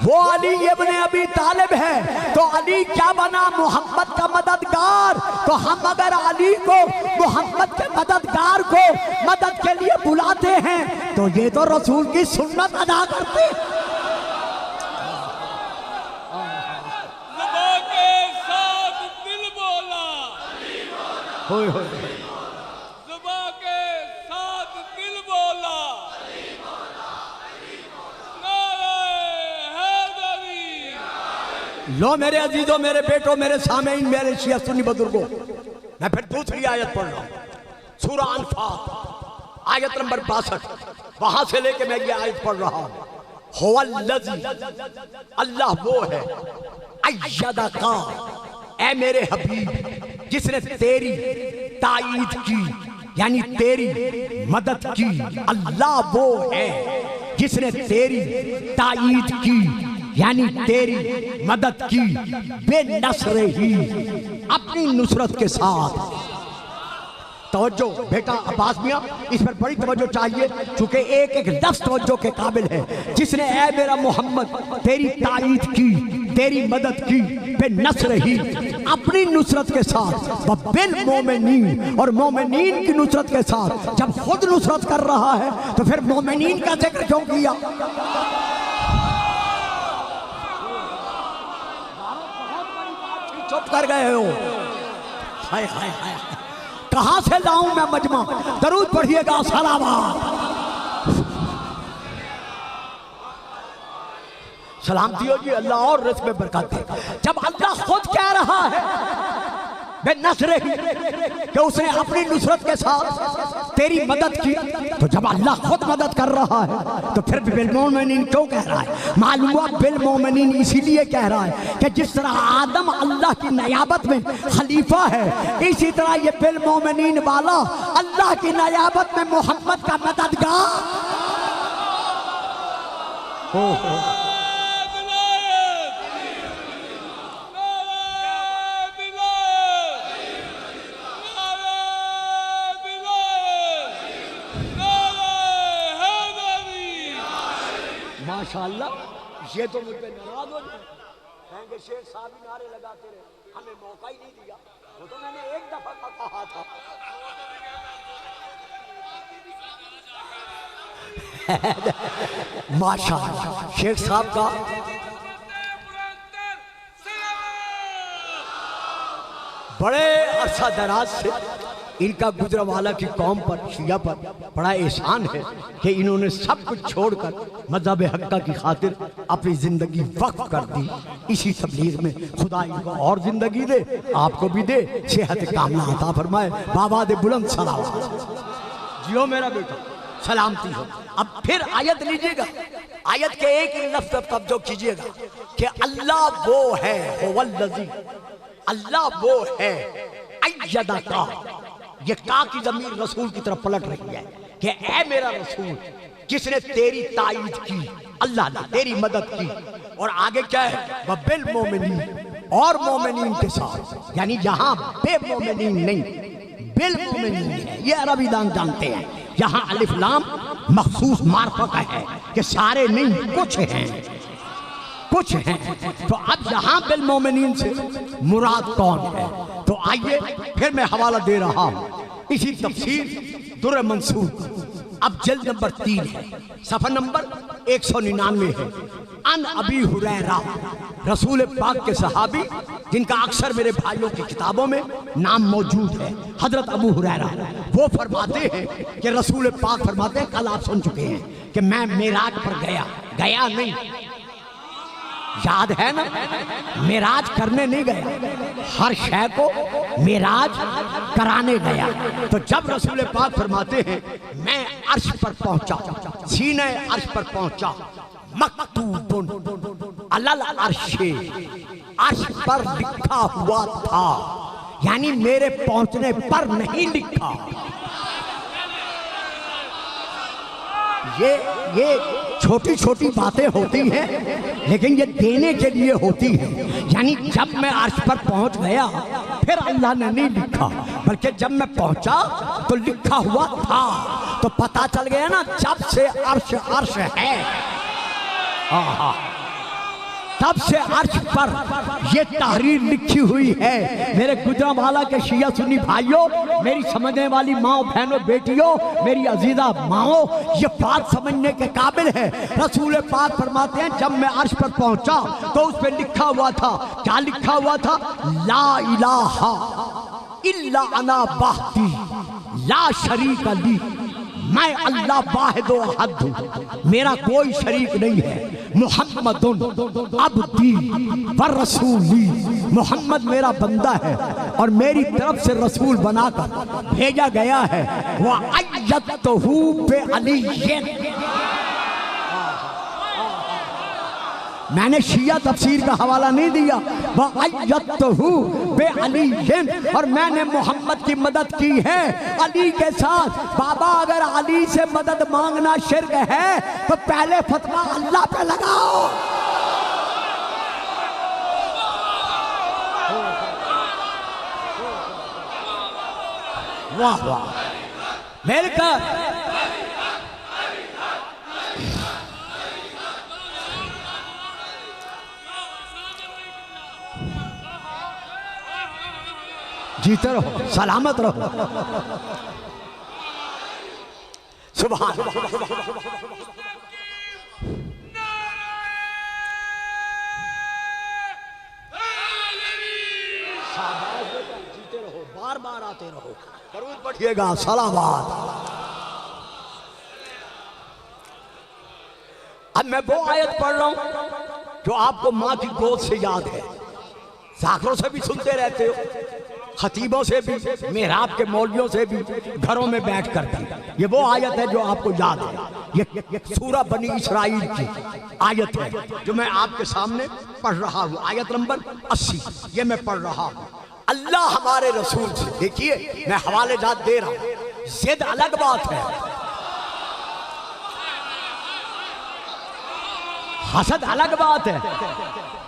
وہ علی ابن ابی طالب ہے، تو علی کیا بنا؟ محمد کا مددگار۔ تو ہم اگر علی کو، محمد کے مددگار کو مدد کے لیے بلاتے ہیں تو یہ تو رسول کی سنت ادا کرتے۔ زباں کے ساتھ دل بولا، ہوئے ہوئے زباں کے ساتھ دل بولا، لو میرے عزیزوں، میرے بیٹوں، میرے سامعین، میرے شیعہ سنی بزرگوں، میں پھر دوسری آیت پڑھ رہا ہوں، سورہ انفال آیت نمبر 62، وہاں سے لے کے میں یہ آیت پڑھ رہا ہوں۔ هو الذی، اللہ وہ ہے، ایدک، اے میرے حبیب، جس نے تیری تائید کی، یعنی تیری مدد کی۔ اللہ وہ ہے جس نے تیری تائید کی، یعنی تیری مدد کی، بے نصر ہی، اپنی نصرت کے ساتھ۔ توجہ بیٹا عباس میاں، اس پر بڑی توجہ چاہیے، چونکہ ایک ایک لفظ توجہ کے قابل ہے۔ جس نے اے میرا محمد تیری تائید کی، تیری مدد کی، بے نصر ہی، اپنی نصرت کے ساتھ، بالمومنین، اور مومنین کی نصرت کے ساتھ۔ جب خود نصرت کر رہا ہے تو پھر مومنین کا ذکر کیوں کیا؟ چپ کر گئے ہو؟ ہائے ہائے ہائے، کہاں سے لاؤں میں مجمع؟ درود پڑھیے گا، سلامات۔ سلامتی ہو جی، اللہ اور رزق میں برکت دے۔ جب اللہ خود کہہ رہا ہے بے نصر ہی، کہ اس نے اپنی نصرت کے ساتھ تیری مدد کی، تو جب اللہ خود مدد کر رہا ہے تو پھر بالمومنین کیوں کہہ رہا ہے؟ معلوم ہوا بالمومنین اسی لیے کہہ رہا ہے کہ جس طرح آدم اللہ کی نیابت میں خلیفہ ہے، اسی طرح یہ بالمومنین والا اللہ کی نیابت میں محمد کا مددگار۔ ماشاءاللہ یہ تو مجھ پہ ناراض ہو جائے، کہیں گے شیخ صاحب ہی نعرے لگاتے رہے، ہمیں موقع ہی نہیں دیا۔ وہ تو میں نے ایک دفعہ کا کہا تھا۔ ماشاءاللہ شیخ صاحب کا بڑے عرصہ دراز سے ان کا گجرانوالہ کی قوم پر، شیعہ پر بڑا احسان ہے کہ انہوں نے سب کچھ چھوڑ کر مذہب حقہ کی خاطر اپنی زندگی وقف کر دی۔ اسی تبلیغ میں خدا ان کو اور زندگی دے، آپ کو بھی دے، صحت کاملہ عطا فرمائے۔ بابا دے بلند صلوات۔ جیو میرا بیٹا، سلامتی ہو۔ اب پھر آیت لیجئے گا، آیت کے ایک ہی لفظ پر توجہ کیجئے گا کہ اللہ وہ ہے، هو الذی، اللہ وہ ہے، ایدہ کا، یہ کا کی ضمیر رسول کی طرف پلٹ رہی ہے کہ اے میرا رسول جس نے تیری تائید کی، اللہ نے تیری مدد کی۔ اور آگے کیا ہے؟ وَبِالْمُؤْمِنِينَ، اور مومنین کے ساتھ، یعنی یہاں بے مومنین نہیں، بالمومنین ہے، یہ عربی دان جانتے ہیں۔ یہاں الف لام مخصوص معرفہ کا ہے کہ سارے نہیں، کچھ ہیں، کچھ ہیں۔ تو اب یہاں بالمومنین سے مراد کون ہے؟ تو آئیے پھر میں حوالہ دے رہا ہوں اسی تفسیر در منصور، اب جلد نمبر 3 ہے، صفحہ نمبر 199 ہے۔ ان ابی ہریرہ، رسول پاک کے صحابی جن کا اکثر میرے بھائیوں کی کتابوں میں نام موجود ہے، حضرت ابو ہریرہ، وہ فرماتے ہیں کہ رسول پاک فرماتے ہیں، کل آپ سن چکے ہیں کہ میں معراج پر گیا نہیں، یاد ہے نا، معراج کرنے نہیں گیا، ہر شے کو معراج کرانے گیا۔ تو جب رسول پاک فرماتے ہیں میں عرش پر پہنچا، سینہ عرش پر پہنچا، مکتوب علی العرش، عرش پر لکھا ہوا تھا، یعنی میرے پہنچنے پر نہیں لکھا۔ یہ چھوٹی چھوٹی باتیں ہوتی ہیں لیکن یہ دینے کے لیے ہوتی ہیں، یعنی جب میں عرش پر پہنچ گیا پھر اللہ نے نہیں لکھا، بلکہ جب میں پہنچا تو لکھا ہوا تھا۔ تو پتہ چل گیا نا، جب سے عرش ہے، تب سے عرش پر یہ تحریر لکھی ہوئی ہے۔ میرے گجرانوالہ کے شیعہ سنی بھائیوں، میری سمجھنے والی ماں بہنوں بیٹیوں، میری عزیزہ ماں، یہ بات سمجھنے کے قابل ہے۔ رسول پاک فرماتے ہیں جب میں عرش پر پہنچا تو اس پہ لکھا ہوا تھا، کیا لکھا ہوا تھا؟ لا الہ الا انا وحدی لا شریک لی، میں اللہ واحد و احد ہوں، میرا کوئی شریک نہیں ہے۔ محمد عبدی ورسولی، محمد میرا بندہ ہے اور میری طرف سے رسول بنا کر بھیجا گیا ہے۔ وَأَيَّدْتُهُ بِعَلِيٍّ، میں نے شیعہ تفسیر کا حوالہ نہیں دیا، وَأَيَّدْتُهُ بِعَلِيٍّ، اور میں نے محمد کی مدد کی ہے علی کے ساتھ۔ بابا اگر علی سے مدد مانگنا شرک ہے تو پہلے فتویٰ اللہ پہ لگاؤ۔ واہ واہ، مل کر جیتے رہو، سلامت رہو۔ سبحان اللہ۔ جیتے رہو، بار بار آتے رہو، درود پڑھیے گا، صلوات۔ اب میں وہ آیت پڑھ رہا ہوں جو آپ کو ماں کی گود سے یاد ہے، ذاکروں سے بھی سنتے رہتے ہو، خطیبوں سے بھی، محراب کے مولویوں سے بھی، گھروں میں بیٹھ کر بھی۔ یہ وہ آیت ہے جو آپ کو یاد ہے، یہ سورہ بنی اسرائیل کی آیت ہے جو میں آپ کے سامنے پڑھ رہا ہوں، آیت نمبر 80 یہ میں پڑھ رہا ہوں۔ اللہ ہمارے رسول سے، دیکھیے میں حوالے جات دے رہا ہوں، ضد الگ بات ہے، حسد الگ بات ہے۔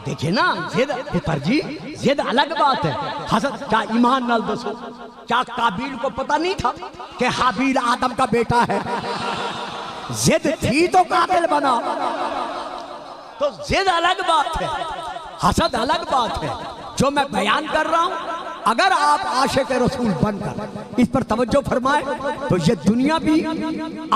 دیکھیں نا، زد پتر جی، زد الگ بات ہے، حسد کیا ایمان نال دسو، کیا قابیل کو پتہ نہیں تھا کہ حابیل آدم کا بیٹا ہے؟ زد تھی تو قاتل بنا۔ تو تو ضد الگ بات ہے، حسد الگ بات ہے. جو میں بیان کر رہا ہوں، اگر آپ عاشق رسول بن کر اس پر توجہ فرمائے تو یہ دنیا بھی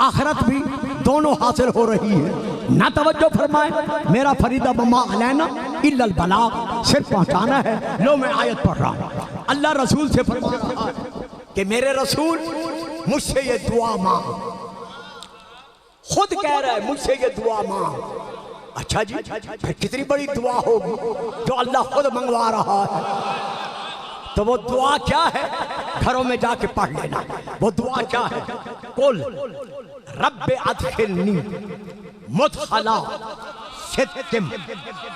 آخرت بھی دونوں حاصل ہو رہی ہے. نہ توجہ فرمائے، میرا فریضہ وما علینا الا البلاغ، صرف پہنچانا ہے. لو میں آیت پڑھ رہا ہوں. اللہ رسول سے فرما رہا ہے کہ میرے رسول مجھ سے یہ دعا مانگ. خود کہہ رہا ہے مجھ سے یہ دعا مانگ. اچھا جی، پھر کتنی بڑی دعا ہوگی جو اللہ خود منگوا رہا ہے. تو وہ دعا کیا ہے؟ گھروں میں جا کے پڑھ لینا. وہ دعا کیا ہے؟ قل رب ادخلنی مدخلا صدق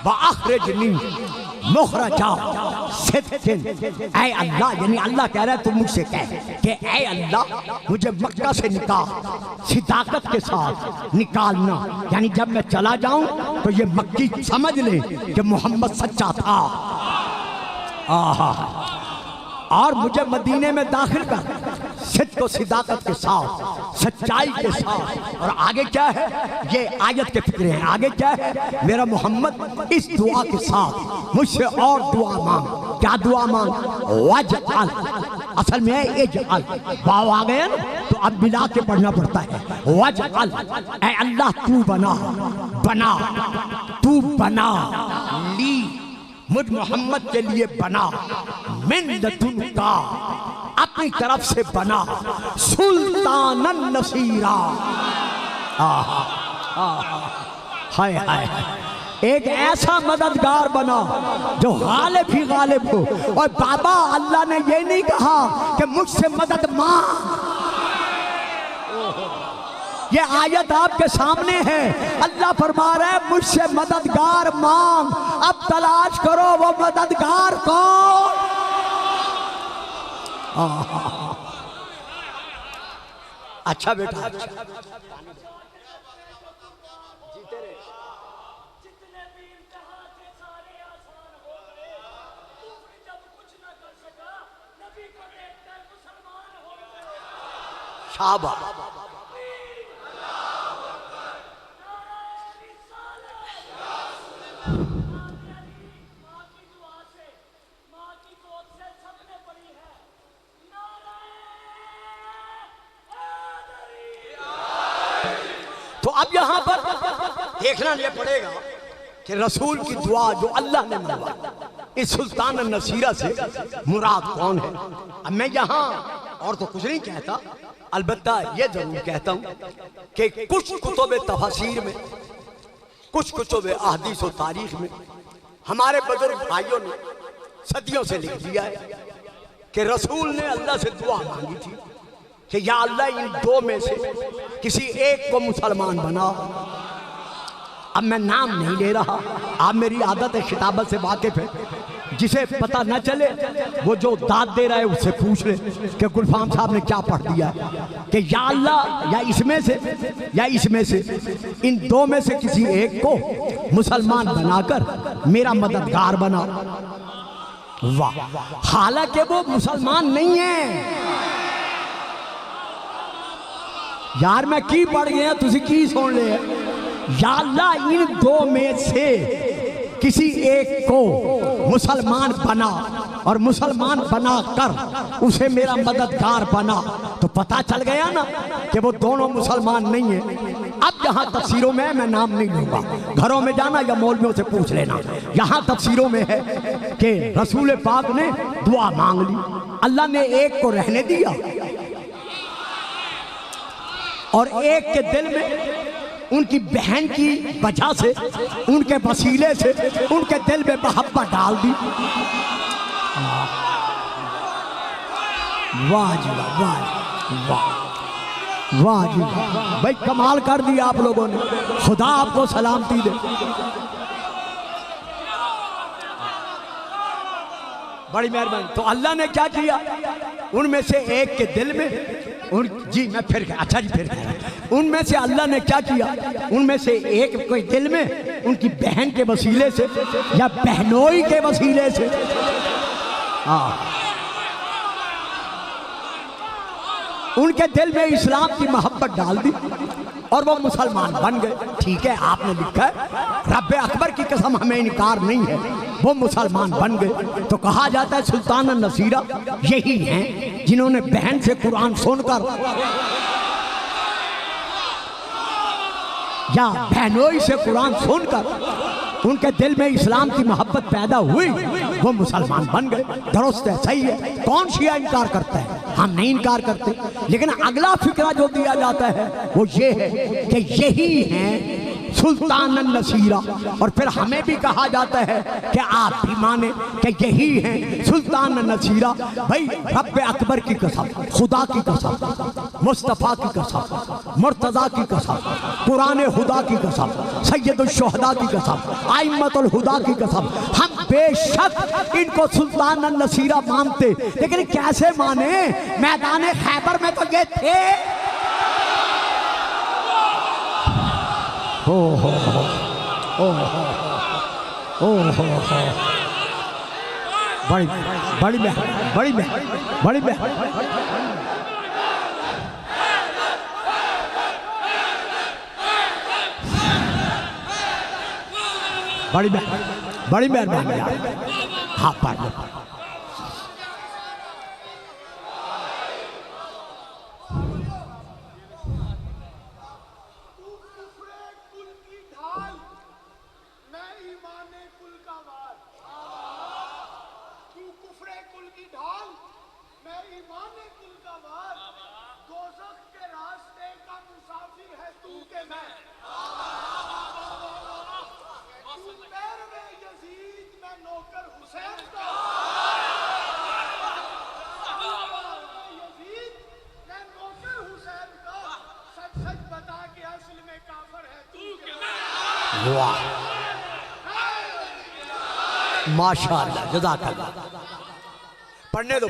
واخرجنی مخرجا صدق. اے اللہ، یعنی اللہ کہہ رہا ہے تو مجھ سے کہہ کہ اے اللہ مجھے مکہ سے نکال صداقت کے ساتھ نکالنا. یعنی جب میں چلا جاؤں تو یہ مکی سمجھ لے کہ محمد سچا تھا. اور مجھے مدینے میں داخل کر صدق و صداقت کے ساتھ، سچائی کے ساتھ. اور آگے کیا ہے؟ یہ آیت کے فکرے ہیں. آگے کیا ہے؟ میرا محمد اس دعا کے ساتھ مجھ سے اور دعا مانگ. کیا دعا مانگ؟ وجعل، اصل میں ہے اجعل، واو آ گیا نا تو اب ملا کے پڑھنا پڑتا ہے. وجعل، اے اللہ تو بنا بنا تو بنا لی، مجھ محمد کے لیے بنا، من لدن کا، اپنی طرف سے بنا، سلطان النصیرہ. ہائے ہائے، ایک ایسا مددگار بنا جو غالب ہی غالب ہو. اور بابا اللہ نے یہ نہیں کہا کہ مجھ سے مدد مانگ. یہ آیت آپ کے سامنے ہے. اللہ فرما رہا ہے مجھ سے مددگار مانگ. اب تلاش کرو وہ مددگار کون. اچھا بیٹا، شاباش. تو اب یہاں پر دیکھنا یہ پڑے گا کہ رسول کی دعا جو اللہ نے منگوائی، اس سلطان النصیرہ سے مراد کون ہے. اب میں یہاں اور تو کچھ نہیں کہتا، البتہ یہ ضرور کہتا ہوں کہ کچھ کتب تفاسیر میں، کچھ کتب احادیث و تاریخ میں ہمارے بزرگ بھائیوں نے صدیوں سے لکھ دیا ہے کہ رسول نے اللہ سے دعا مانگی تھی کہ یا اللہ ان دو میں سے کسی ایک کو مسلمان بنا. اب میں نام نہیں لے رہا، آپ میری عادت خطابت سے واقف ہے. جسے پتہ نہ چلے وہ جو داد دے رہا ہے اس سے پوچھ لے کہ گلفام صاحب نے کیا پڑھ دیا ہے کہ یا اللہ یا اس میں سے یا اس میں سے ان دو میں سے کسی ایک کو مسلمان بنا کر میرا مددگار بنا. واہ، حالانکہ وہ مسلمان نہیں ہیں. یار میں کی پڑھ گیا تُسی کی سن لے. یا اللہ ان دو میں سے کسی ایک کو مسلمان بنا اور مسلمان بنا کر اسے میرا مددگار بنا. تو پتہ چل گیا نا کہ وہ دونوں مسلمان نہیں ہیں. اب یہاں تفسیروں میں نام نہیں لوں گا، گھروں میں جانا یا مولویوں سے پوچھ لینا. یہاں تفسیروں میں ہے کہ رسول پاک نے دعا مانگ لی، اللہ نے ایک کو رہنے دیا اور ایک کے دل میں ان کی بہن کی وجہ سے، ان کے وسیلے سے ان کے دل میں محبت ڈال دی. واہ جی واہ، واہ جی بھائی کمال کر دیا آپ لوگوں نے، خدا آپ کو سلامتی دے. بڑی مہربانی. تو اللہ نے کیا کیا؟ ان میں سے ایک کے دل میں جی میں پھر اچھا جی پھر ان میں سے اللہ نے کیا کیا؟ ان میں سے ایک کوئی دل میں ان کی بہن کے وسیلے سے یا بہنوئی کے وسیلے سے ان کے دل میں اسلام کی محبت ڈال دی اور وہ مسلمان بن گئے. ٹھیک ہے آپ نے لکھا ہے رب اکبر کی قسم ہمیں انکار نہیں ہے, وہ مسلمان بن گئے. تو کہا جاتا ہے سلطان النصیرہ یہی ہیں جنہوں نے بہن سے قرآن سن کر یا بہنوئی سے قرآن سن کر ان کے دل میں اسلام کی محبت پیدا ہوئی, وہ مسلمان بن گئے. درست ہے, صحیح ہے. کون شیعہ انکار کرتا ہے؟ ہم نہیں انکار کرتے. لیکن اگلا فکرہ جو دیا جاتا ہے وہ یہ ہے کہ یہی ہیں سلطان النصیرہ, اور پھر ہمیں بھی کہا جاتا ہے کہ آپ بھی مانیں کہ یہی ہیں سلطان النصیرہ. بھائی رب اکبر کی قسم, خدا کی قسم, مصطفیٰ کی قسم, مرتضیٰ کی قسم, قرآن خدا کی قسم, سید الشہداء کی قسم, ائمۃ الہدیٰ کی قسم, ہم بے شک ان کو سلطان النصیرہ مانتے. لیکن کیسے مانے؟ میدان خیبر میں تو یہ تھے. بڑی بڑی بڑی بڑی بڑی بڑی مہربانی. ہاں پڑھ لو. ماشاءاللہ, جزاک اللہ. پڑھنے دو,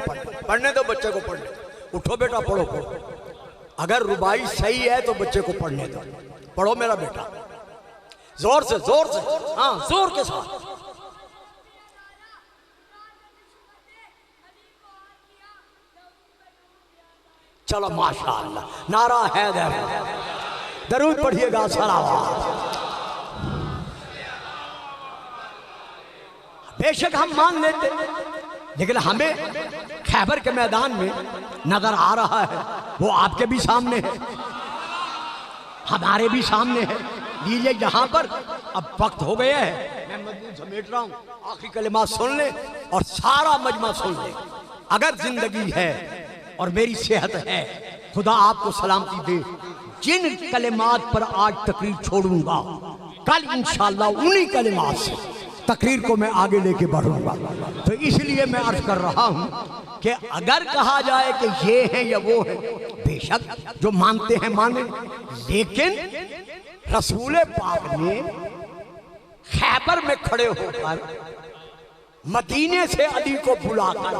پڑھنے دو بچے کو پڑھنے. اٹھو بیٹا پڑھو پڑھو. اگر ربائی صحیح ہے تو بچے کو پڑھنے دو. پڑھو میرا بیٹا, زور سے زور سے, ہاں زور کے ساتھ. چلو ماشاءاللہ, نعرہ حیدر. درود پڑھیے گا, صلوات. بے شک ہم مان لیتے, لیکن ہمیں خیبر کے میدان میں نظر آ رہا ہے, وہ آپ کے بھی سامنے ہے, ہمارے بھی سامنے ہے. لیجئے یہاں پر اب وقت ہو گیا ہے, میں مجموع سمیٹ رہا ہوں. آخری کلمات سن لیں اور سارا مجمع سن لیں. اگر زندگی ہے اور میری صحت ہے, خدا آپ کو سلامتی دے. جن کلمات پر آج تقریر چھوڑوں گا, کل انشاءاللہ انہی کلمات سے تقریر کو میں آگے لے کے بڑھوں گا. تو اس لیے میں عرض کر رہا ہوں کہ اگر کہا جائے کہ یہ ہے یا وہ ہے, بے شک جو مانتے ہیں مانیں. لیکن رسول پاک نے خیبر میں کھڑے ہو کر مدینے سے علی کو بلا کر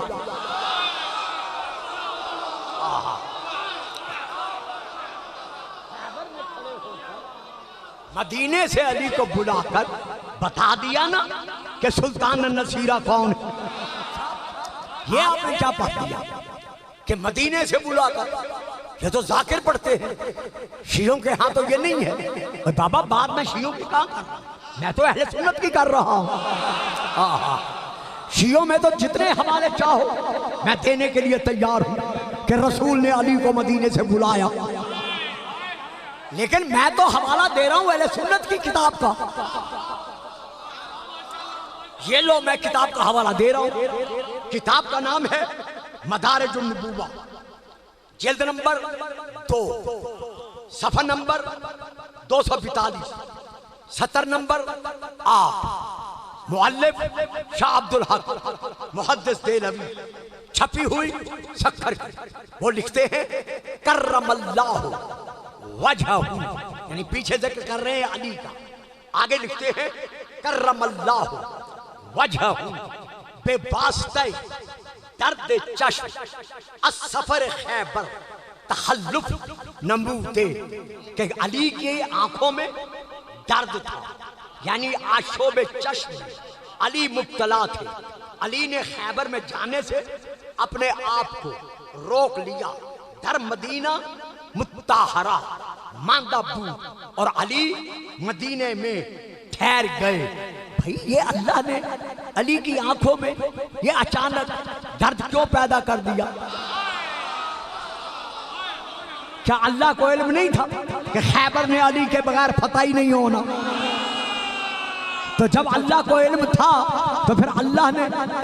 مدینے سے علی کو بلا کر بتا دیا نا کہ سلطان النصیرہ کون ہے. یہ آپ نے کیا پڑھ دیا کہ مدینے سے بلا کر. یہ تو ذاکر پڑھتے ہیں, شیعوں کے ہاں تو یہ نہیں ہے. بابا بعد میں شیعوں کی کہاں کر رہا ہوں, میں تو اہل سنت کی کر رہا ہوں. شیعوں میں تو جتنے حوالے چاہو میں دینے کے لیے تیار ہوں کہ رسول نے علی کو مدینے سے بلایا. لیکن میں تو حوالہ دے رہا ہوں اہل سنت کی کتاب کا. یہ لو میں کتاب کا حوالہ دے رہا ہوں. کتاب کا نام ہے مدارج النبوہ, جلد نمبر 2, صفحہ نمبر 242, 70 نمبر 8. مؤلف شاہ عبدالحق محدث دہلوی, چھپی ہوئی سکھر کی. وہ لکھتے ہیں کرم اللہ وجہہ, یعنی پیچھے ذکر کر رہے ہیں علی کا, آگے لکھتے ہیں کرم اللہ وجہہ بے واسطہ درد چشم السفر خیبر تخلف نمودے, کہ علی کی آنکھوں میں درد تھا, یعنی آشوب چشم علی مبتلا تھے. علی نے خیبر میں جانے سے اپنے آپ کو روک لیا, در مدینہ متطہرہ ماندہ بو اور علی مدینے میں ٹھہر گئے. بھئی یہ اللہ نے علی کی آنکھوں میں یہ اچانک درد کیوں پیدا کر دیا؟ کیا اللہ کو علم نہیں تھا کہ خیبر میں علی کے بغیر فتح ہی نہیں ہونا؟ تو جب اللہ کو علم تھا تو پھر اللہ نے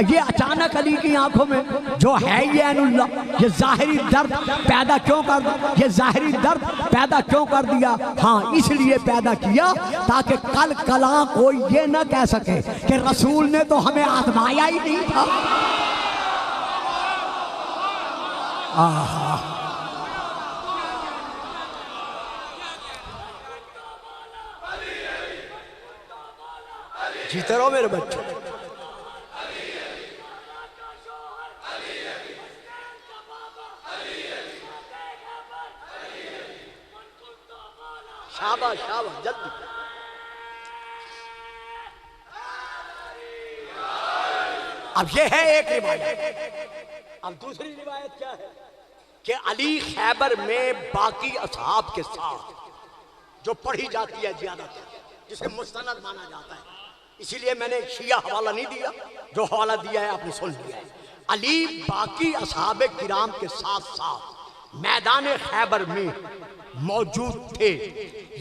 یہ اچانک علی کی آنکھوں میں جو ہے یہ عین اللہ یہ ظاہری درد پیدا کیوں کر دیا؟ یہ ظاہری درد پیدا کیوں کر دیا؟ ہاں اس لیے پیدا کیا تاکہ کل کلاں کوئی یہ نہ کہہ سکے کہ رسول نے تو ہمیں آزمایا ہی نہیں تھا. جیتے رہو میرے بچوں. شاباش شاباش جلدی. اب یہ ہے ایک روایت. اب دوسری روایت کیا ہے کہ علی خیبر میں باقی اصحاب کے ساتھ جو پڑھی جاتی ہے زیادہ تر جسے مستند مانا جاتا ہے. اسی لیے میں نے شیعہ حوالہ نہیں دیا، جو حوالہ دیا ہے آپ نے سن لیا ہے. علی باقی اصحاب کرام کے ساتھ ساتھ میدان خیبر میں موجود تھے،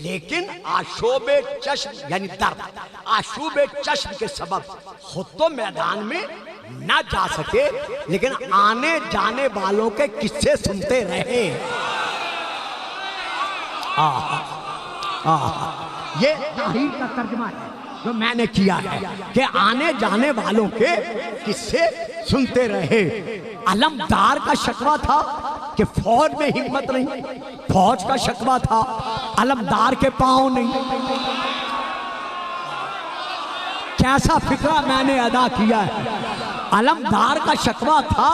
لیکن آشوب چشم یعنی درد آشوب چشم کے سبب خود تو میدان میں نہ جا سکے لیکن آنے جانے والوں کے قصے سنتے رہے. یہ تحریر کا ترجمہ ہے جو میں نے کیا ہے کہ آنے جانے والوں کے قصے سنتے رہے. علمدار کا شکوہ تھا کہ فوج میں ہمت نہیں، فوج کا شکوہ تھا علمدار کے پاؤں نہیں. کیسا فکرہ میں نے ادا کیا ہے. علمدار کا شکوہ تھا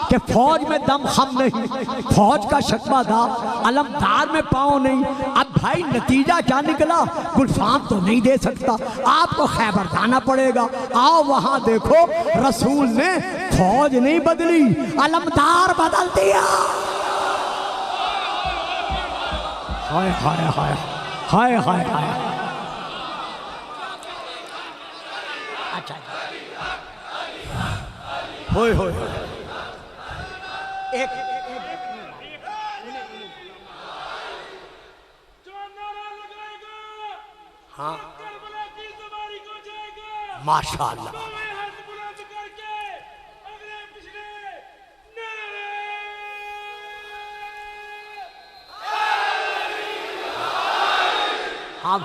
کہ فوج میں دم خم نہیں، فوج کا شکوہ تھا علمدار میں پاؤں نہیں. اب بھائی نتیجہ کیا نکلا؟ گلفام تو نہیں دے سکتا، آپ کو خیبر جانا پڑے گا. آؤ وہاں دیکھو رسول نے فوج نہیں بدلی، علمدار بدل دیا. ہائے ہائے ہائے ہائے ہائے ہائے. اچھا ہوئے ہوئے ایک جو نعرہ لگائے گا ہاں کربلا کی زبانی کو جائے گا. ماشاءاللہ. ہمیں ہاتھ بلند کر کے اگلے پچھلے ہاں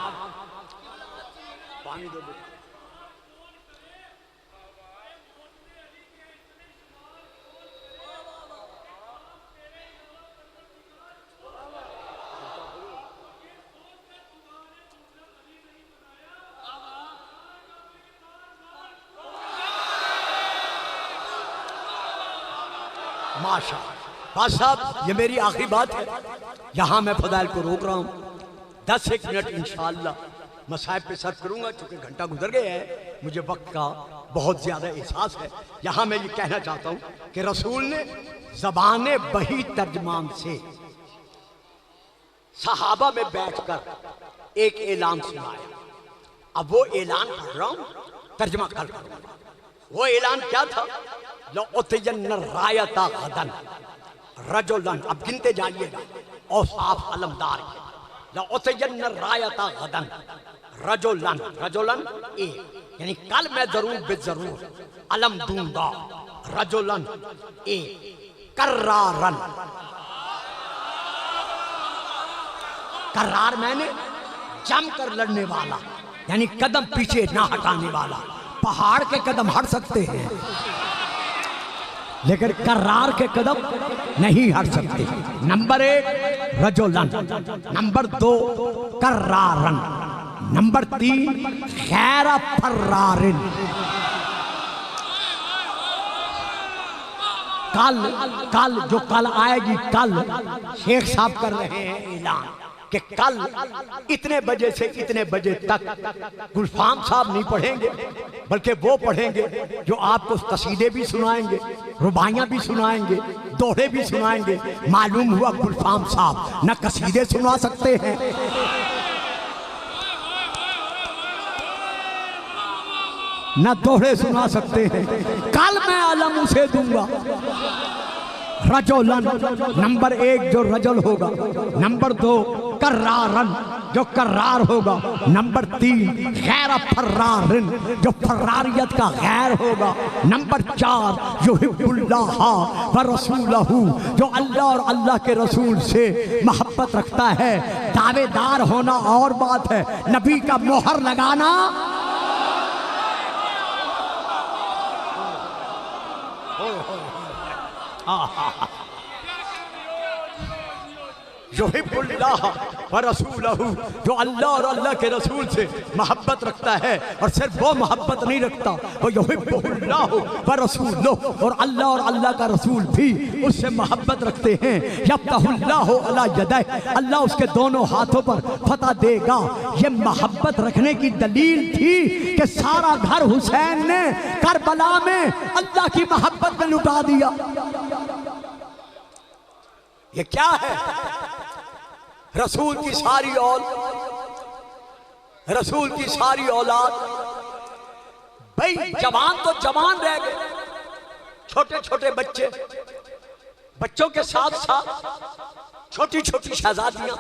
پانی دو. ماشاء بس صاحب یہ میری آخری بات ہے، یہاں میں فضائل کو روک رہا ہوں. 10 منٹ انشاءاللہ مصائب پہ صرف کروں گا چونکہ گھنٹہ گزر گیا ہے، مجھے وقت کا بہت زیادہ احساس ہے. یہاں میں یہ کہنا چاہتا ہوں کہ رسول نے زبان بہی ترجمان سے صحابہ میں بیٹھ کر ایک اعلان سنایا. اب وہ اعلان پڑھ رہا ہوں، ترجمہ کر رہا ہوں. وہ اعلان کیا تھا؟ لَأُعْطِيَنَّ الرَّایَةَ غَدًا رَجُلًا. اب گنتے جائیے گا اوصاف علمدار کے. لَأُعْطِيَنَّ الرَّایَةَ غَدًا رَجُلًا. رَجُلًا ایک یعنی کل میں ضرور بضرور علم دوں گا. رَجُلًا ایک کرارن. کرار میں نے جم کر لڑنے والا یعنی قدم پیچھے نہ ہٹانے والا. پہاڑ کے قدم ہٹ سکتے ہیں لیکن کرار کے قدم نہیں ہٹ سکتے. نمبر 1 رجلن، نمبر 2 کرارن، نمبر 3 غیر فرارن. کل جو کل آئے گی، کل شیخ صاحب کر رہے ہیں اعلان کہ کل اتنے بجے سے اتنے بجے تک گلفام صاحب نہیں پڑھیں گے بلکہ وہ پڑھیں گے جو آپ کو قصیدے بھی سنائیں گے، رباعیاں بھی سنائیں گے، دوہے بھی سنائیں گے. معلوم ہوا گلفام صاحب نہ قصیدے سنا سکتے ہیں نہ دوہے سنا سکتے ہیں. کل میں علم اسے دوں گا رجولن، نمبر 1 جو رجل ہوگا، نمبر 2 کرارن جو کرار ہوگا، نمبر 3 غیر فرارن جو فراریت کا غیر ہوگا، نمبر 4 یحب اللہ و رسولہ جو اللہ اور اللہ کے رسول سے محبت رکھتا ہے. دعوے دار ہونا اور بات ہے، نبی کا مہر لگانا یحب اللہ و رسولہ جو اللہ اور اللہ کے رسول سے محبت رکھتا ہے. اور صرف وہ محبت نہیں رکھتا، وہ یحب اللہ و رسولہ اور اللہ کا رسول بھی اس سے محبت رکھتے ہیں. یفتح اللہ علی یدہ، اللہ اس کے دونوں ہاتھوں پر فتح دے گا. یہ محبت رکھنے کی دلیل تھی کہ سارا گھر حسین نے کربلا میں اللہ کی محبت میں لٹا دیا. یہ کیا ہے؟ رسول کی ساری اولاد بھئی جوان تو جوان رہ گئے، چھوٹے چھوٹے بچوں کے ساتھ ساتھ چھوٹی چھوٹی شہزادیاں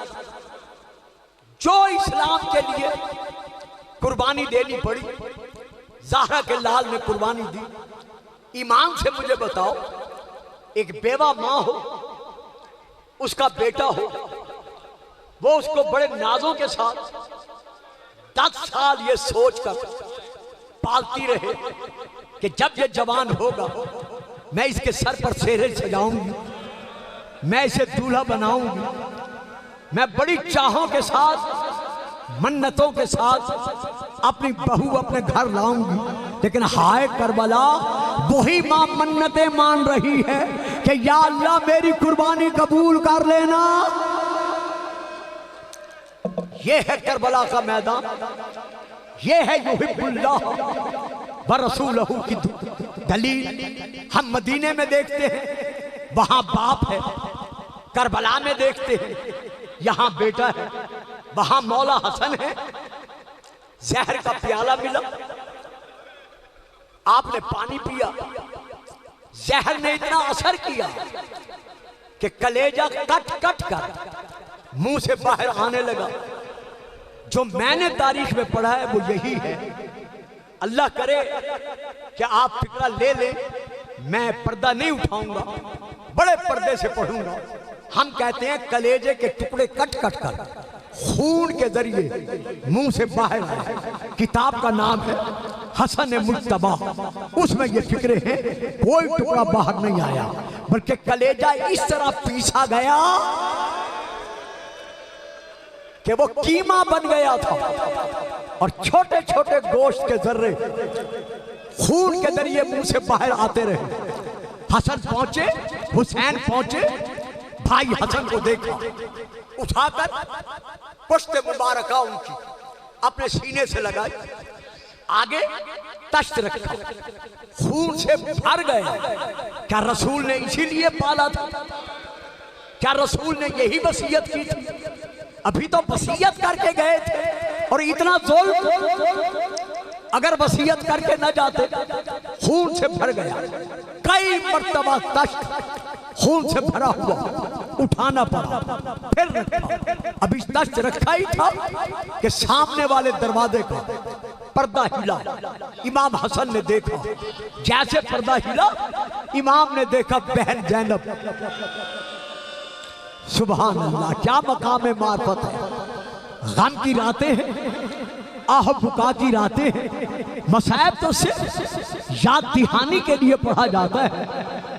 جو اسلام کے لیے قربانی دینی پڑی. زہرا کے لال نے قربانی دی. ایمان سے مجھے بتاؤ، ایک بیوہ ماں ہو، اس کا بیٹا ہو، وہ اس کو بڑے نازوں کے ساتھ 10 سال یہ سوچ کر پالتی رہے کہ جب یہ جوان ہوگا میں اس کے سر پر سہرے سجاؤں گی، میں اسے دولہا بناؤں گی، میں بڑی چاہوں کے ساتھ منتوں کے ساتھ اپنی بہو اپنے گھر لاؤں گی. لیکن ہائے کربلا، وہی ماں منتیں مان رہی ہے کہ یا اللہ میری قربانی قبول کر لینا. یہ ہے کربلا کا میدان، یہ ہے یحب اللہ و رسولہ کی دلیل. ہم مدینے میں دیکھتے ہیں وہاں باپ ہے، کربلا میں دیکھتے ہیں یہاں بیٹا ہے. وہاں مولا حسن ہے، زہر کا پیالہ ملا، آپ نے پانی پیا، زہر نے اتنا اثر کیا کہ کلیجہ کٹ کٹ کر منہ سے باہر آنے لگا. جو میں نے تاریخ میں پڑھا ہے وہ یہی ہے. اللہ کرے کہ آپ فکرہ لے لیں، میں پردہ نہیں اٹھاؤں گا، بڑے پردے سے پڑھوں گا. ہم کہتے ہیں کلیجے کے ٹکڑے کٹ کٹ کر خون کے ذریعے منہ سے باہر آئے. کتاب کا نام ہے حسن مجتبی. اس میں یہ فکرے ہیں کوئی ٹکڑا باہر نہیں آیا بلکہ کلیجہ اس طرح پیسا گیا کہ وہ کیما بن گیا تھا، اور چھوٹے چھوٹے گوشت کے ذرے خون کے ذریعے منہ سے باہر آتے رہے. حسن پہنچے، حسین پہنچے، بھائی حسن کو دیکھا، اٹھا کر پشت مبارکہ ان کی اپنے سینے سے لگائی، آگے تشت رکھا، خون سے بھر گیا. کیا رسول نے اسی لیے پالا تھا؟ کیا رسول نے یہی وصیت کی تھی؟ ابھی تو وصیت کر کے گئے تھے اور اتنا ظلم، اگر وصیت کر کے نہ جاتے خون سے بھر گیا. کئی مرتبہ تشت خون سے بھرا ہوا اٹھانا پڑا، پھر رکھا. ابھی تشت رکھا ہی تھا کہ سامنے والے دروازے کا پردہ ہلا. امام حسن نے دیکھا، جیسے پردہ ہلا امام نے دیکھا بہن زینب. سبحان اللہ، کیا مقام معرفت ہے. غم کی راتیں ہیں، آہ بکا کی راتیں ہیں. مصائب تو صرف یاد دہانی کے لیے پڑھا جاتا ہے،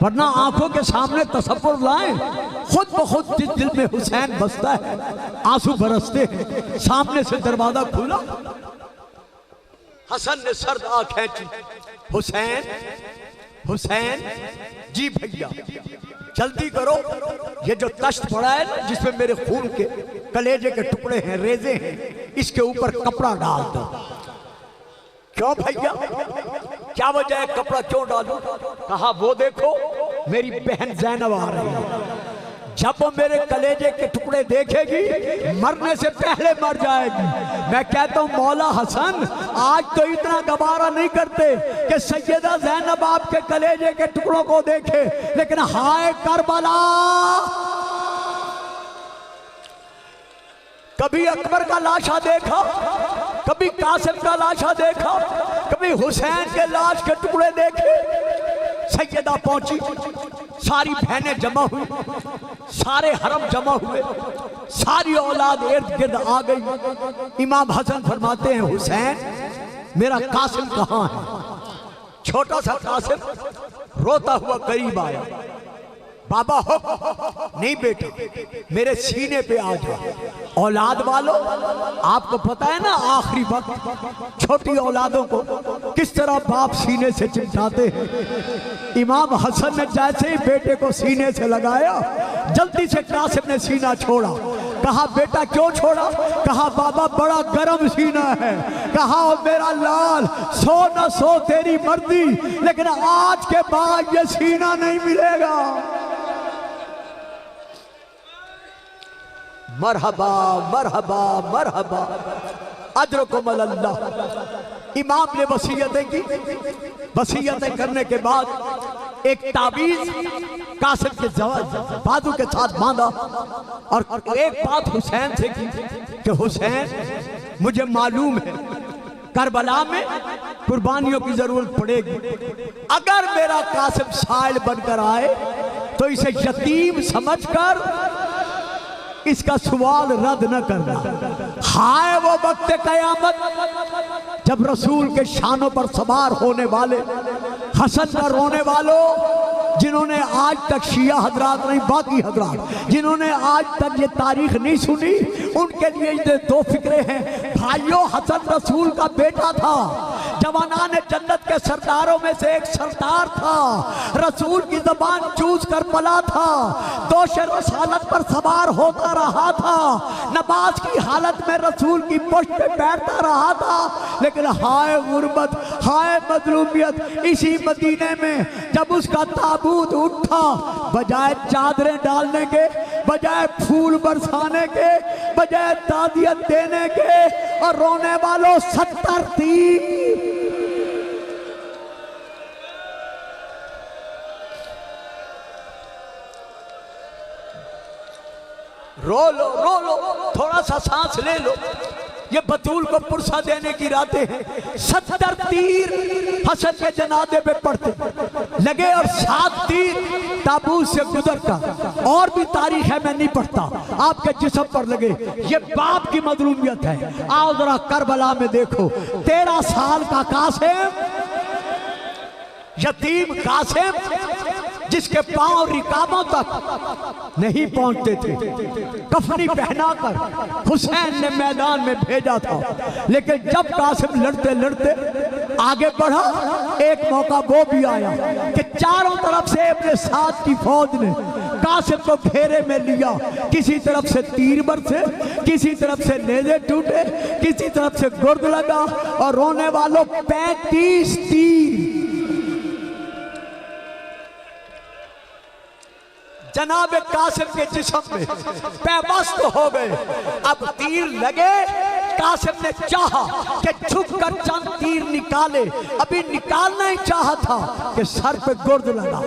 ورنہ آنکھوں کے سامنے تصور لائیں خود بخود دل میں حسین بستا ہے، آنسو برستے ہیں. سامنے سے دروازہ کھلا، حسن نے سرد آنکھ کھینچی. حسین، حسین جی بھیا جلدی کرو، یہ جو تشت پڑا ہے جس میں میرے خون کے کلیجے کے ٹکڑے ہیں، ریزے ہیں، اس کے اوپر کپڑا ڈال دو. کیوں بھیا، کیا وجہ ہے کپڑا کیوں ڈالوں؟ کہا وہ دیکھو میری بہن زینب آ رہی ہے، جب وہ میرے کلیجے کے ٹکڑے دیکھے گی مرنے سے پہلے مر جائے گی۔ میں کہتا ہوں مولا حسن آج تو اتنا گوارا نہیں کرتے کہ سیدہ زینب آپ کے کلیجے کے ٹکڑوں کو دیکھے، لیکن ہائے کربلا، کبھی اکبر کا لاشا دیکھا، کبھی قاسم کا لاشا دیکھا، کبھی حسین کے لاش کے ٹکڑے دیکھے۔ سیدہ پہنچی، ساری بہنیں جمع ہوئی، سارے حرم جمع ہوئے، ساری اولاد ارد گرد آ گئی۔ امام حسن فرماتے ہیں حسین میرا قاسم کہاں ہے؟ چھوٹا سا قاسم روتا ہوا قریب آیا، بابا ہو نہیں بیٹا میرے سینے پہ آ جا۔ اولاد والو آپ کو پتا ہے نا آخری وقت چھوٹی اولادوں کو کس طرح باپ سینے سے چمٹاتے ہیں۔ امام حسن نے جیسے ہی بیٹے کو سینے سے لگایا جلدی سے قاسم نے سینہ چھوڑا۔ کہا بیٹا کیوں چھوڑا؟ کہا بابا بڑا گرم سینہ ہے۔ کہا میرا لال سو نہ سو تیری مرضی، لیکن آج کے بعد یہ سینہ نہیں ملے گا۔ مرحبا مرحبا مرحبا اجرکم اللہ۔ امام نے وصیتیں کی، وصیتیں کرنے کے بعد ایک تعویذ قاسم کے بازو کے ساتھ باندھا اور ایک بات حسین سے کی کہ حسین مجھے معلوم ہے کربلا میں قربانیوں کی ضرورت پڑے گی، اگر میرا قاسم سائل بن کر آئے تو اسے یتیم سمجھ کر اس کا سوال رد نہ کرنا۔ ہائے وہ وقت قیامت جب رسول کے شانوں پر سوار ہونے والے حسن کا رونے والوں، جنہوں نے آج تک شیعہ حضرات نہیں باقی حضرات جنہوں نے آج تک یہ تاریخ نہیں سنی، ان کے لیے یہ دو فکرے ہیں۔ بھائیو حسن رسول کا بیٹا تھا، جوانان جنت کے سرداروں میں سے ایک سردار تھا، رسول کی زبان چوس کر پلا تھا، دوش رسالت پر سوار ہوتا رہا تھا، نماز کی حالت میں رسول کی پشت پہ بیٹھتا رہا تھا، لیکن ہائے غربت، ہائے مظلومیت، اسی مدینے میں جب اس کا تابوت اٹھا، بجائے چادریں ڈالنے کے، بجائے پھول برسانے کے، بجائے تعزیت دینے کے، اور رونے والوں 70 تیر رو لو رو لو، تھوڑا سا سانس لے لو، یہ بطول کو پرسہ دینے کی راتیں ہیں۔ 70 تیر حسن کے جنازے پہ پڑتے لگے اور 7 تیر تابوت سے گزر کر، اور بھی تاریخ ہے میں نہیں پڑھتا، آپ کے جسم پر لگے۔ یہ باپ کی مظلومیت ہے۔ آؤ ذرا کربلا میں دیکھو، 13 سال کا قاسم، یتیم قاسم جس کے پاؤں رکابوں تک نہیں پہنچتے تھے، کفنی پہنا کر حسین نے میدان میں بھیجا تھا، لیکن جب قاسم لڑتے لڑتے آگے بڑھا، ایک موقع وہ بھی آیا کہ چاروں طرف سے اپنے ساتھ کی فوج نے قاسم کو گھیرے میں لیا، کسی طرف سے تیر برسے، کسی طرف سے نیزے ٹوٹے، کسی طرف سے گرد لگا، اور رونے والوں 35 تیر جناب قاسم کے جسم میں پیوست ہو گئے۔ اب تیر لگے، قاسم نے چاہا کہ جھک کر چند تیر نکالے، ابھی نکالنا ہی چاہا تھا کہ سر پہ گرد لگا۔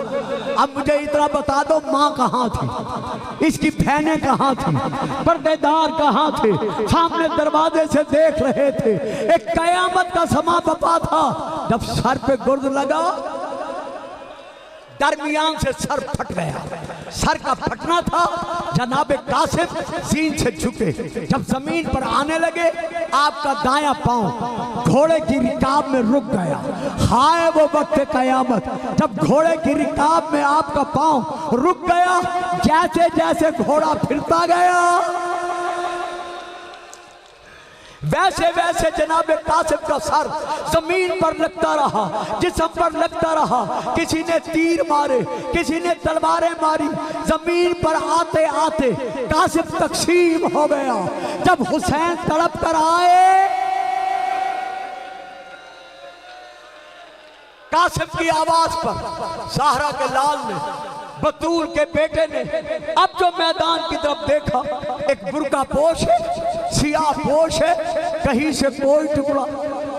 اب مجھے اتنا بتا دو ماں کہاں تھی، اس کی بہنیں کہاں تھی، پردے دار کہاں تھے، سامنے دروازے سے دیکھ رہے تھے۔ ایک قیامت کا سما بپا تھا، جب سر پہ گرد لگا درمیان سے سر پھٹ گیا۔ سر کا پھٹنا تھا، جناب قاسم زین سے جھکے، جب زمین پر آنے لگے آپ کا دایاں پاؤں گھوڑے کی رکاب میں رک گیا۔ ہائے وہ وقت قیامت جب گھوڑے کی رکاب میں آپ کا پاؤں رک گیا، جیسے جیسے گھوڑا پھرتا گیا ویسے ویسے جناب قاسم کا سر زمین پر لگتا رہا، جسم پر لگتا رہا۔ کسی نے تیر مارے، کسی نے تلواریں ماری، زمین پر آتے آتے قاسم تقسیم ہو گیا۔ جب حسین تڑپ کر آئے، قاسم کی آواز پر زہرا کے لال نے بطول کے بیٹے نے اب جو میدان کی طرف دیکھا، ایک برقع پوش ہے، سیاہ پوش ہے، کہیں سے کوئی ٹکڑا،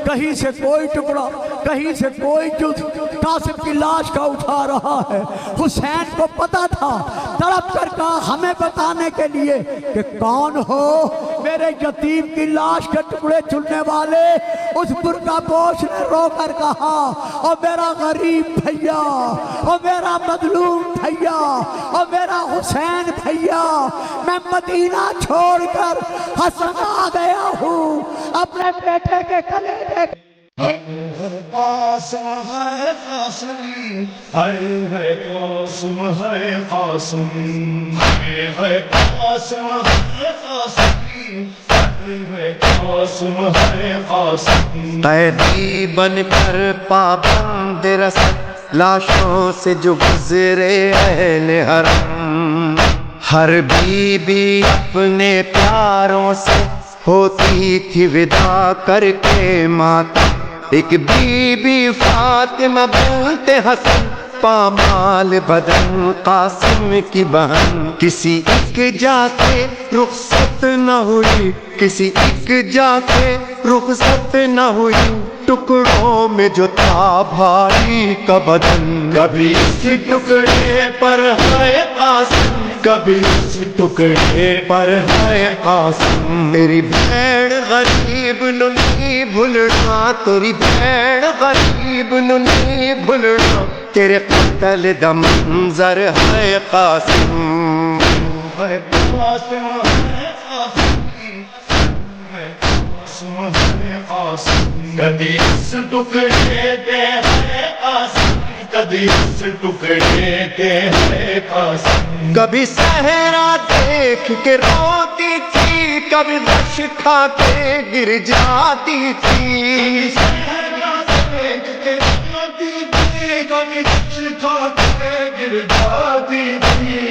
کہیں سے کوئی ٹکڑا، کہیں سے کوئی جز قاسم کی لاش کا اٹھا رہا ہے۔ حسین کو پتا تھا، تڑپ کر کہا ہمیں بتانے کے لیے کہ کون ہو میرے یتیم کی لاش کے ٹکڑے چننے والے۔ اس برقع پوش نے رو کر کہا او میرا غریب بھیا، او میرا مظلوم بھیا، او میرا حسین بھیا، میں مدینہ چھوڑ کر حسن آ گیا ہوں اپنے بیٹے کے کلیجے۔ قاسم ہے قاسم، ہے قاسم ہے قاسم، ہے قاسم ہے قاسم، ہے قاسم ہے قاسم۔ قیدی بن کر پابند رسد لاشوں سے جو گزرے اہل حرم، ہر بی بی اپنے پیاروں سے ہوتی تھی ودا کر کے ماتم۔ ایک بی بی فاطمہ بنت حسن پامال بدن قاسم کی بہن، کسی ایک جا کے رخصت نہ ہوئی، کسی ایک جا کے رخصت نہ ہوئی، ٹکڑوں میں جو تھا بھائی کا بدن۔ کبھی اس ٹکڑے پر ہے قاسم، کبھی اس ٹکڑے پر ہے قاسم۔ تیری بھیڑ غریب نو نہیں بھولنا، تیری بھیڑ غریب نو نہیں بھولنا، تیرے قتل دا منظر ہے قاسم۔ ہے قاسم ہے قاسم، ہے قاسم ہے قاسم۔ کبھی اس ٹکڑے پہ ہے قاسم، کبھی اس ٹکڑے پہ ہے قاسم۔ کبھی صحرا دیکھ کے روتی تھی، کبھی غش کھا کے گر جاتی تھی۔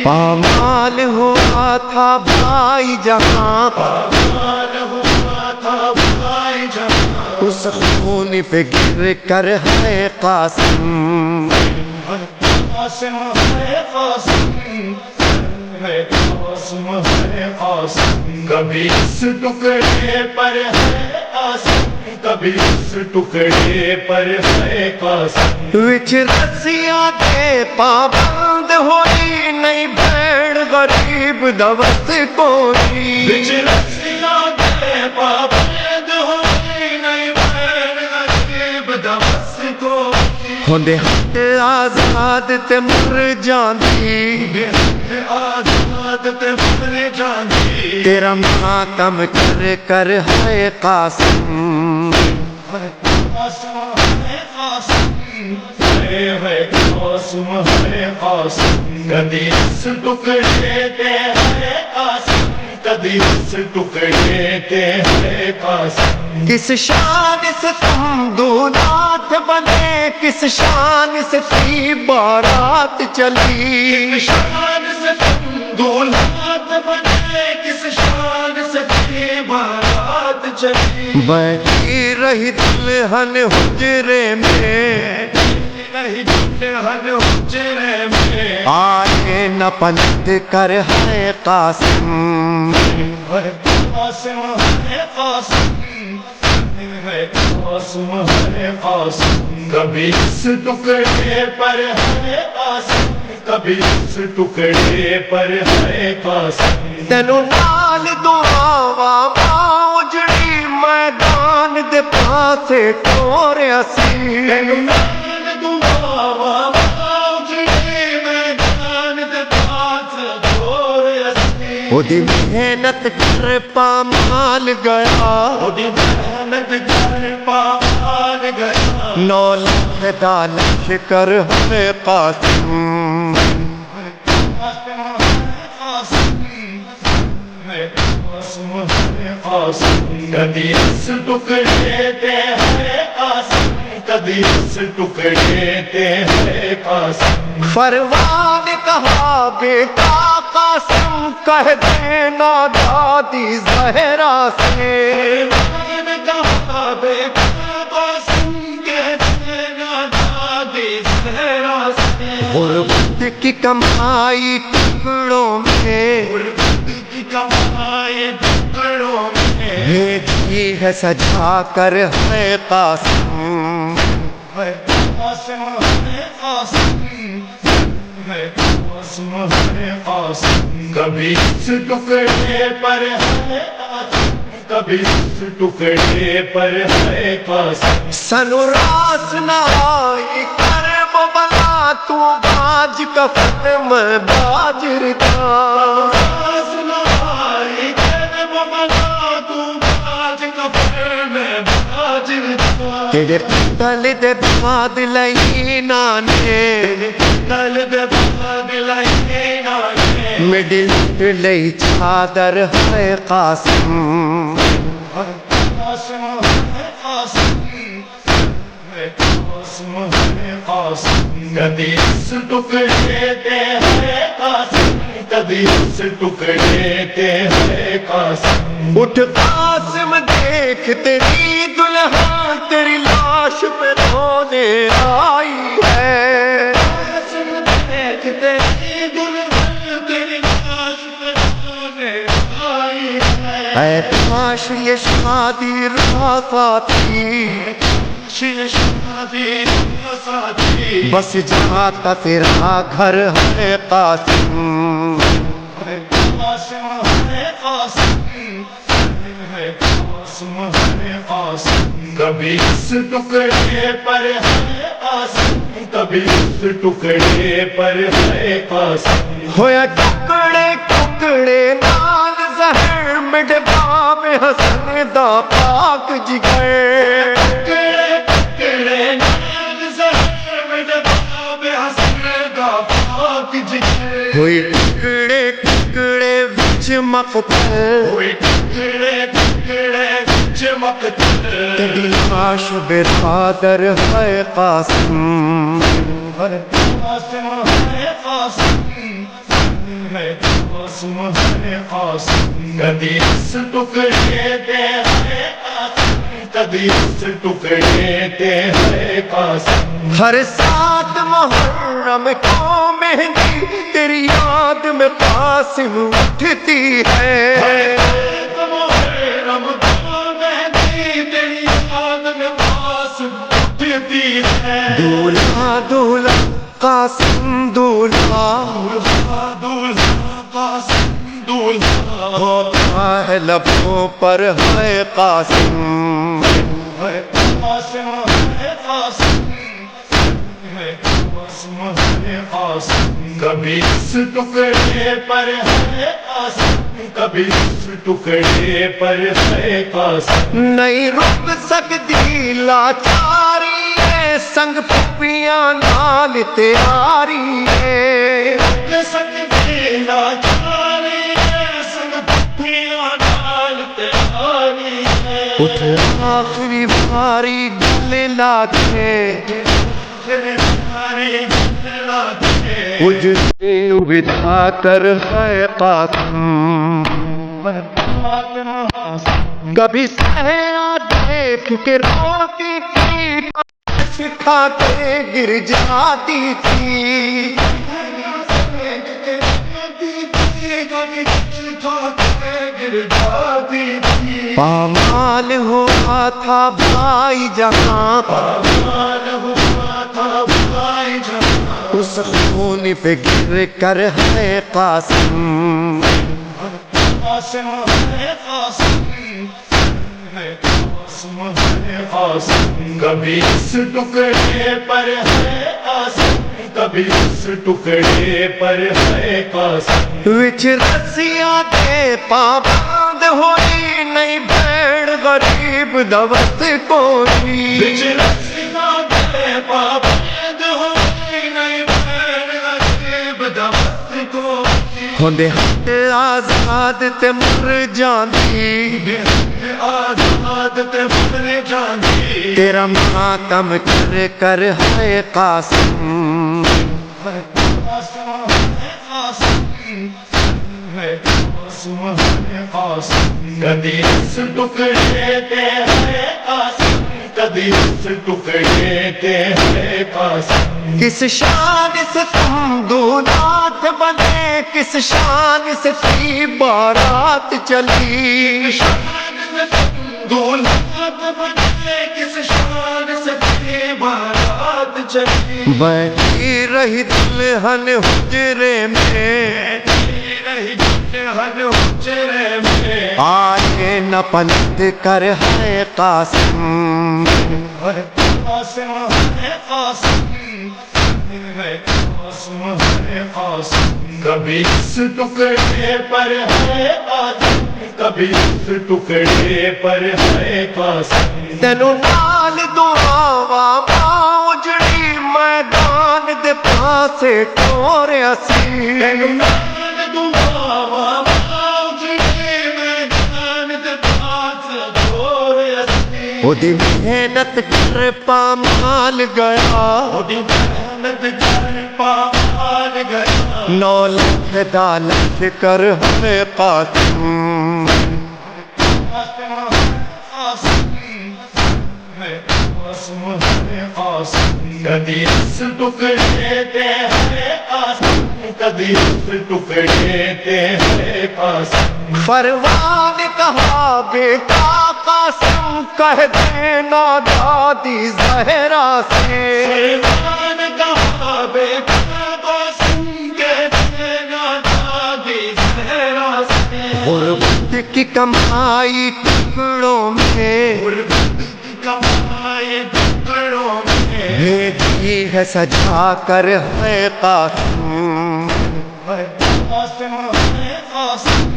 پامال ہوا تھا بھائی جہاں، اس خون پہ گر کر ہے قاسم۔ قاسم ہے قاسم، ہے قاسم ہے قاسم۔ کبھی اس ٹکڑے پر ہے قاسم، کبھی اس ٹکڑے پر ہے قاسم۔ وچ رسیاں دے پابند ہوئی، نہیں بھیڑ غریب دوست کوئی۔ بچ رسیاں دے پابند ہوئی، نہیں بھیڑ غریب دوست کوئی۔ ہوندے ہاتھ آزاد تے مر جاندی، آزاد تے مر جاندی۔ تیرا ماتم کر کر ہے قاسم۔ قاسم ہے قاسم، ہے قاسم ہے قاسم۔ کبھی اس ٹکڑے پہ ہے قاسم، کبھی اس ٹکڑے پہ ہے قاسم۔ کس شان سے تم دولت بنے، کس شان سے تھی بارات چلی۔ کس شان سے تم دولت بنے، کس شان سے تھی بارات چلی۔ بیٹھی رہی دلہن حجرے میں، نہیں دلہن حجرے میں، آئے نہ پلٹ کر ہے قاسم۔ ہے قاسم ہے قاسم، ہے قاسم ہے قاسم۔ کبھی اس ٹکڑے پر ہے قاسم، کبھی اس ٹکڑے پر ہے قاسم۔ تینو نال دعاواں اجڑی میدان دے پاسے ٹوریا سی۔ تینو نال دعاواں اجڑی میدان دے پاس ٹوریا سی۔ اودی محنت کر پامال گیا، اودی محنت کر پامال گیا۔ 9 لاکھ دا لشکر ہے قاسم۔ قاسم ہے قاسم، ہے قاسم ہے قاسم۔ کبھی اس ٹکڑے پہ ہے قاسم، کبھی اس ٹکڑے پہ ہے قاسم۔ فروان کہا بیٹا قاسم کہہ دینا دادی زہرا سے۔ میں نے کہا بیٹا قاسم کہہ دینا دادی زہرا سے۔ غربت کی کی کمائی ٹکڑوں میں کی کمائے ٹکڑوں میں بھیجی ہے سجا کر ہے قاسم، ہے قاسم ہے قاسم ہے قاسم ہے قاسم، کبھی اس ٹکڑے پر ہے قاسم، کبھی اس ٹکڑے پر ہے قاسم، سنوراس نہ آئی کرب بلا تو باج کفن میں باجر دا، تیرے قتل دے بعد لینا نے مڈل لئی چادر ہے قاسم، کبھی اس ٹکڑے تے ہے قاسم، کبھی اس ٹکڑے تے ہے قاسم، اٹھ قاسم دیکھ تیری دلہن تیری لاش پہ رونے آئی ہے، قاسم دیکھتے ہی دلہن تیری لاش پہ رونے آئی ہے، اے کاش یہ شادی رفا تھی، شادی ساتھی، بس جاتا تیرا گھر ہے قاسم، قاسم ہے قاسم ہے قاسم ہے قاسم، کبھی اس ٹکڑے پر ہے قاسم، کبھی اس ٹکڑے پر ہے قاسم، ہویا ٹکڑے ٹکڑے نال زہر مڈ باب حسن دا پاک جگر، ٹکڑے ٹکڑے نال زہر میں باب حسن دا پاک جگر، ہوئی ٹکڑے ٹکڑے وچ مقتل، ہوئی ٹکڑے ٹکڑے چمکتے، تیری لاش برادر ہے قاسم، قاسم ہے قاسم ہے قاسم ہے قاسم، کبھی اس ٹکڑے تے ہے قاسم، کبھی اس ٹکڑے تے ہے قاسم، ہر سات محرم کو مہندی تیری یاد میں قاسم اٹھتی ہے، محرم کو مہندی تیری یاد میں قاسم اٹھتی ہے، دولہا دولہا قاسم دولہا دولہا قاسم دولہا، ہوتا ہے لبوں پر ہے قاسم، قاسم ہے قاسم ہے قاسم ہے قاسم، کبھی اس ٹکڑے پر ہے قاسم، کبھی اس ٹکڑے پر ہے قاسم، نہیں رک سکتی لاچاری ہے سنگ پھپیاں نال تیاری ہے، سکتی لاچاری ہے سنگ پھپیاں نال تیاری ہے، اٹھ آخری باری گلے لاتے اجڑے بجھا کر ہے قاسم، کبھی صحرا دیکھ کے روتی تھی سکھا کے گر جاتی تھی، پامال ہوا تھا بھائی جہاں، اس خون پہ گر کر ہے قاسم، قاسم ہے قاسم ہے قاسم ہے قاسم، کبھی اس ٹکڑے پر ہے قاسم، کبھی اس ٹکڑے پر ہے قاسم، وچ رسیاں دے پابند ہوئی نہیں بھیڑ غریب دوست کوئی، بچ رسیاں دے پابند ہوئی نہیں بھیڑ غریب دوست کوئی، ہوندے ہاتھ آزاد تے مر جاندی، آزاد تے مر جاندی، تیرا ماتم کر کر ہے قاسم، قاسم ہے قاسم ہے قاسم ہے قاسم، کبھی اس ٹکڑے تے ہے قاسم، کبھی کبھی اس ٹکڑے تے ہے قاسم کس شان سے تم دولت بنے کس شان سے تھی بارات چلی دولت بنے کس شان سے تھی بارات چلی بیٹھی رہی دلہن حجرے میں ہر حجرے میں آئے نہ پلٹ کر ہے قاسم قاسم ہے قاسم ہے قاسم ہے قاسم کبھی اس ٹکڑے پر ہے قاسم کبھی اس ٹکڑے پر ہے قاسم تینو نال دعاواں ماں اجڑی میدان دے پاسے ٹوریا سی نال دعاواں او دی محنت کر پامال گیا محنت کر پامال گیا 9 لاکھ دالت کر ہے قاسم کبھی اس ٹکڑے تے ہے قاسم کبھی اس ٹکڑے تے ہے قاسم فروان کہا بیٹا قاسم کہہ دینا دادی زہرا سے فرمان کہا بیٹا قاسم کہہ دینا دادی زہرا سے غربت کی کمائی ٹکڑوں میں کمائے ٹکڑوں میں بھیجی ہے سجا کر ہے قاسم قاسم ہے قاسم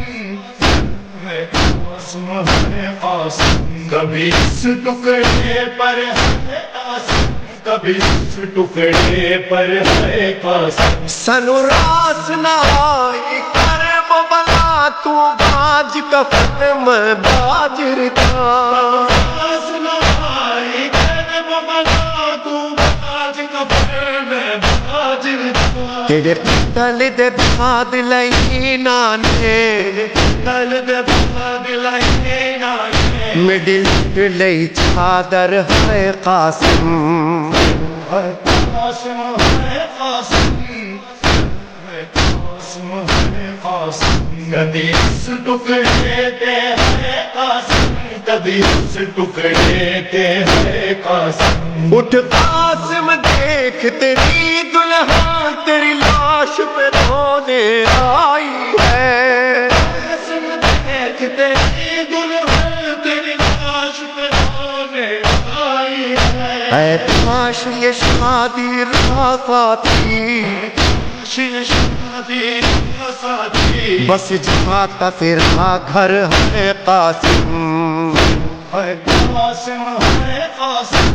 ہے قاسم ہے قاسم کبھی اس ٹکڑے پر ہے قاسم کبھی اس ٹکڑے پر ہے قاسم سنو راس نہ آئی کرب بلا تو باج کفن میں باجر تھا تیرے پتل دے باد لئی نانے مڈل لئی چادر ہے قاسم قاسم ہے قاسم ہے قاسم ہے قاسم کبھی اس ٹکڑے تے ہے قاسم کبھی اس ٹکڑے تے ہے قاسم اٹھ قاسم دیکھ تیری دلہن تیری لاش پہ رونے آئی ہے قاسم دیکھ تیری دلہن تیری لاش پہ رونے آئی ہے اے کاش یہ شادی روا تھی شادی ساتھی بس جاتا پھر گھر ہے قاسم قاسم ہے قاسم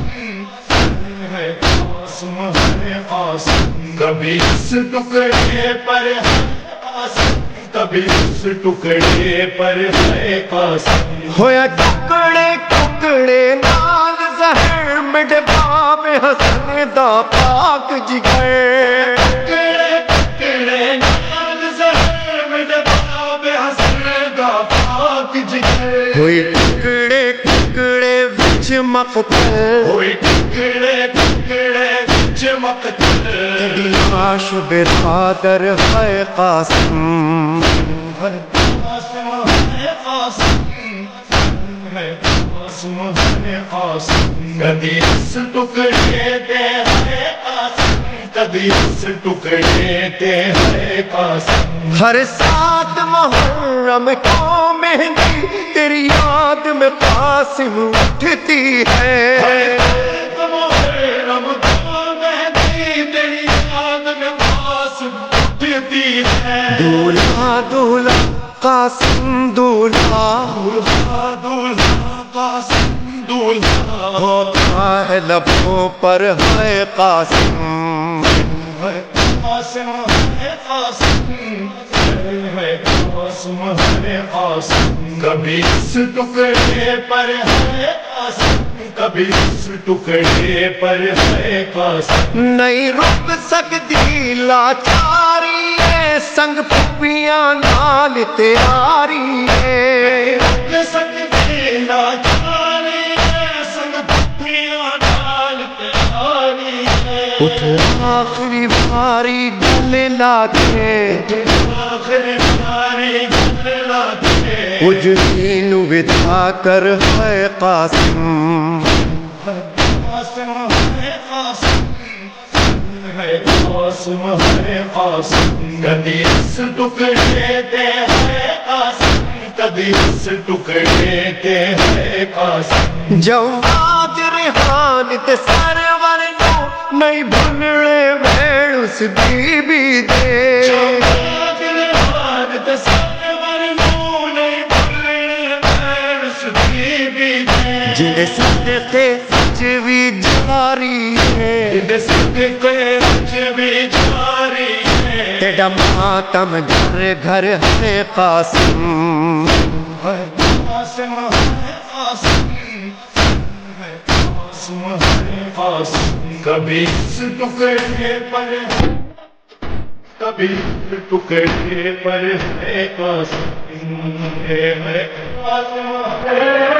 ہے قاسم ہے قاسم کبھی اس ٹکڑے پر ہے قاسم کبھی اس ٹکڑے پر ہے قاسم ہویا ٹکڑے ٹکڑے نال زہر مڈ باب حسن دا پاک جگر ٹکڑے ٹکڑے نال زہر مڈ باب حسن دا پاک جگر ہوئی ٹکڑے ٹکڑے وچ مقتل ہوئی ٹکڑے ٹکڑے چمکتے لاش برادر ہے قاسم قاسم ہے قاسم ہے قاسم ہے قاسم کبھی اس ٹکڑے تے ہے قاسم کبھی اس ٹکڑے تے ہے قاسم ہر 7 محرم کو مہندی تیری یاد میں قاسم اٹھتی ہے محرم کو مہندی تیری یاد میں قاسم اٹھتی ہے دولہا دولہا قاسم دولہا دولہا دولہا قاسم دولہا ہوتا ہے لبوں پر ہے قاسم قاسم ہے قاسم ہے قاسم ہے قاسم کبھی اس ٹکڑے پر ہے قاسم کبھی اس ٹکڑے پر ہے قاسم نہیں رک سکتی لاچاری ہے سنگ پھپیاں نال تیاری ہے سکتے لاچاری سنگ پھپیاں اٹھ آخری باری گل لاتے آخری باری گل لاتے اجڑی نو ودا کر ہے قاسم قاسم ہے قاسم ہے قاسم ہے قاسم کبھی اس ٹکڑے تے ہے قاسم کبھی اس ٹکڑے تے ہے قاسم جواد ریحان تے سرور نو نہیں بھنڑے بھیڑ اس بی بی دے جن صدقے سچ بھی جاری ہے تیرا ماتم گھر گھر ہے قاسم کبھی اس ٹکڑے پر کبھی ٹکڑے پر ہے قاسم ہے قاسم ہے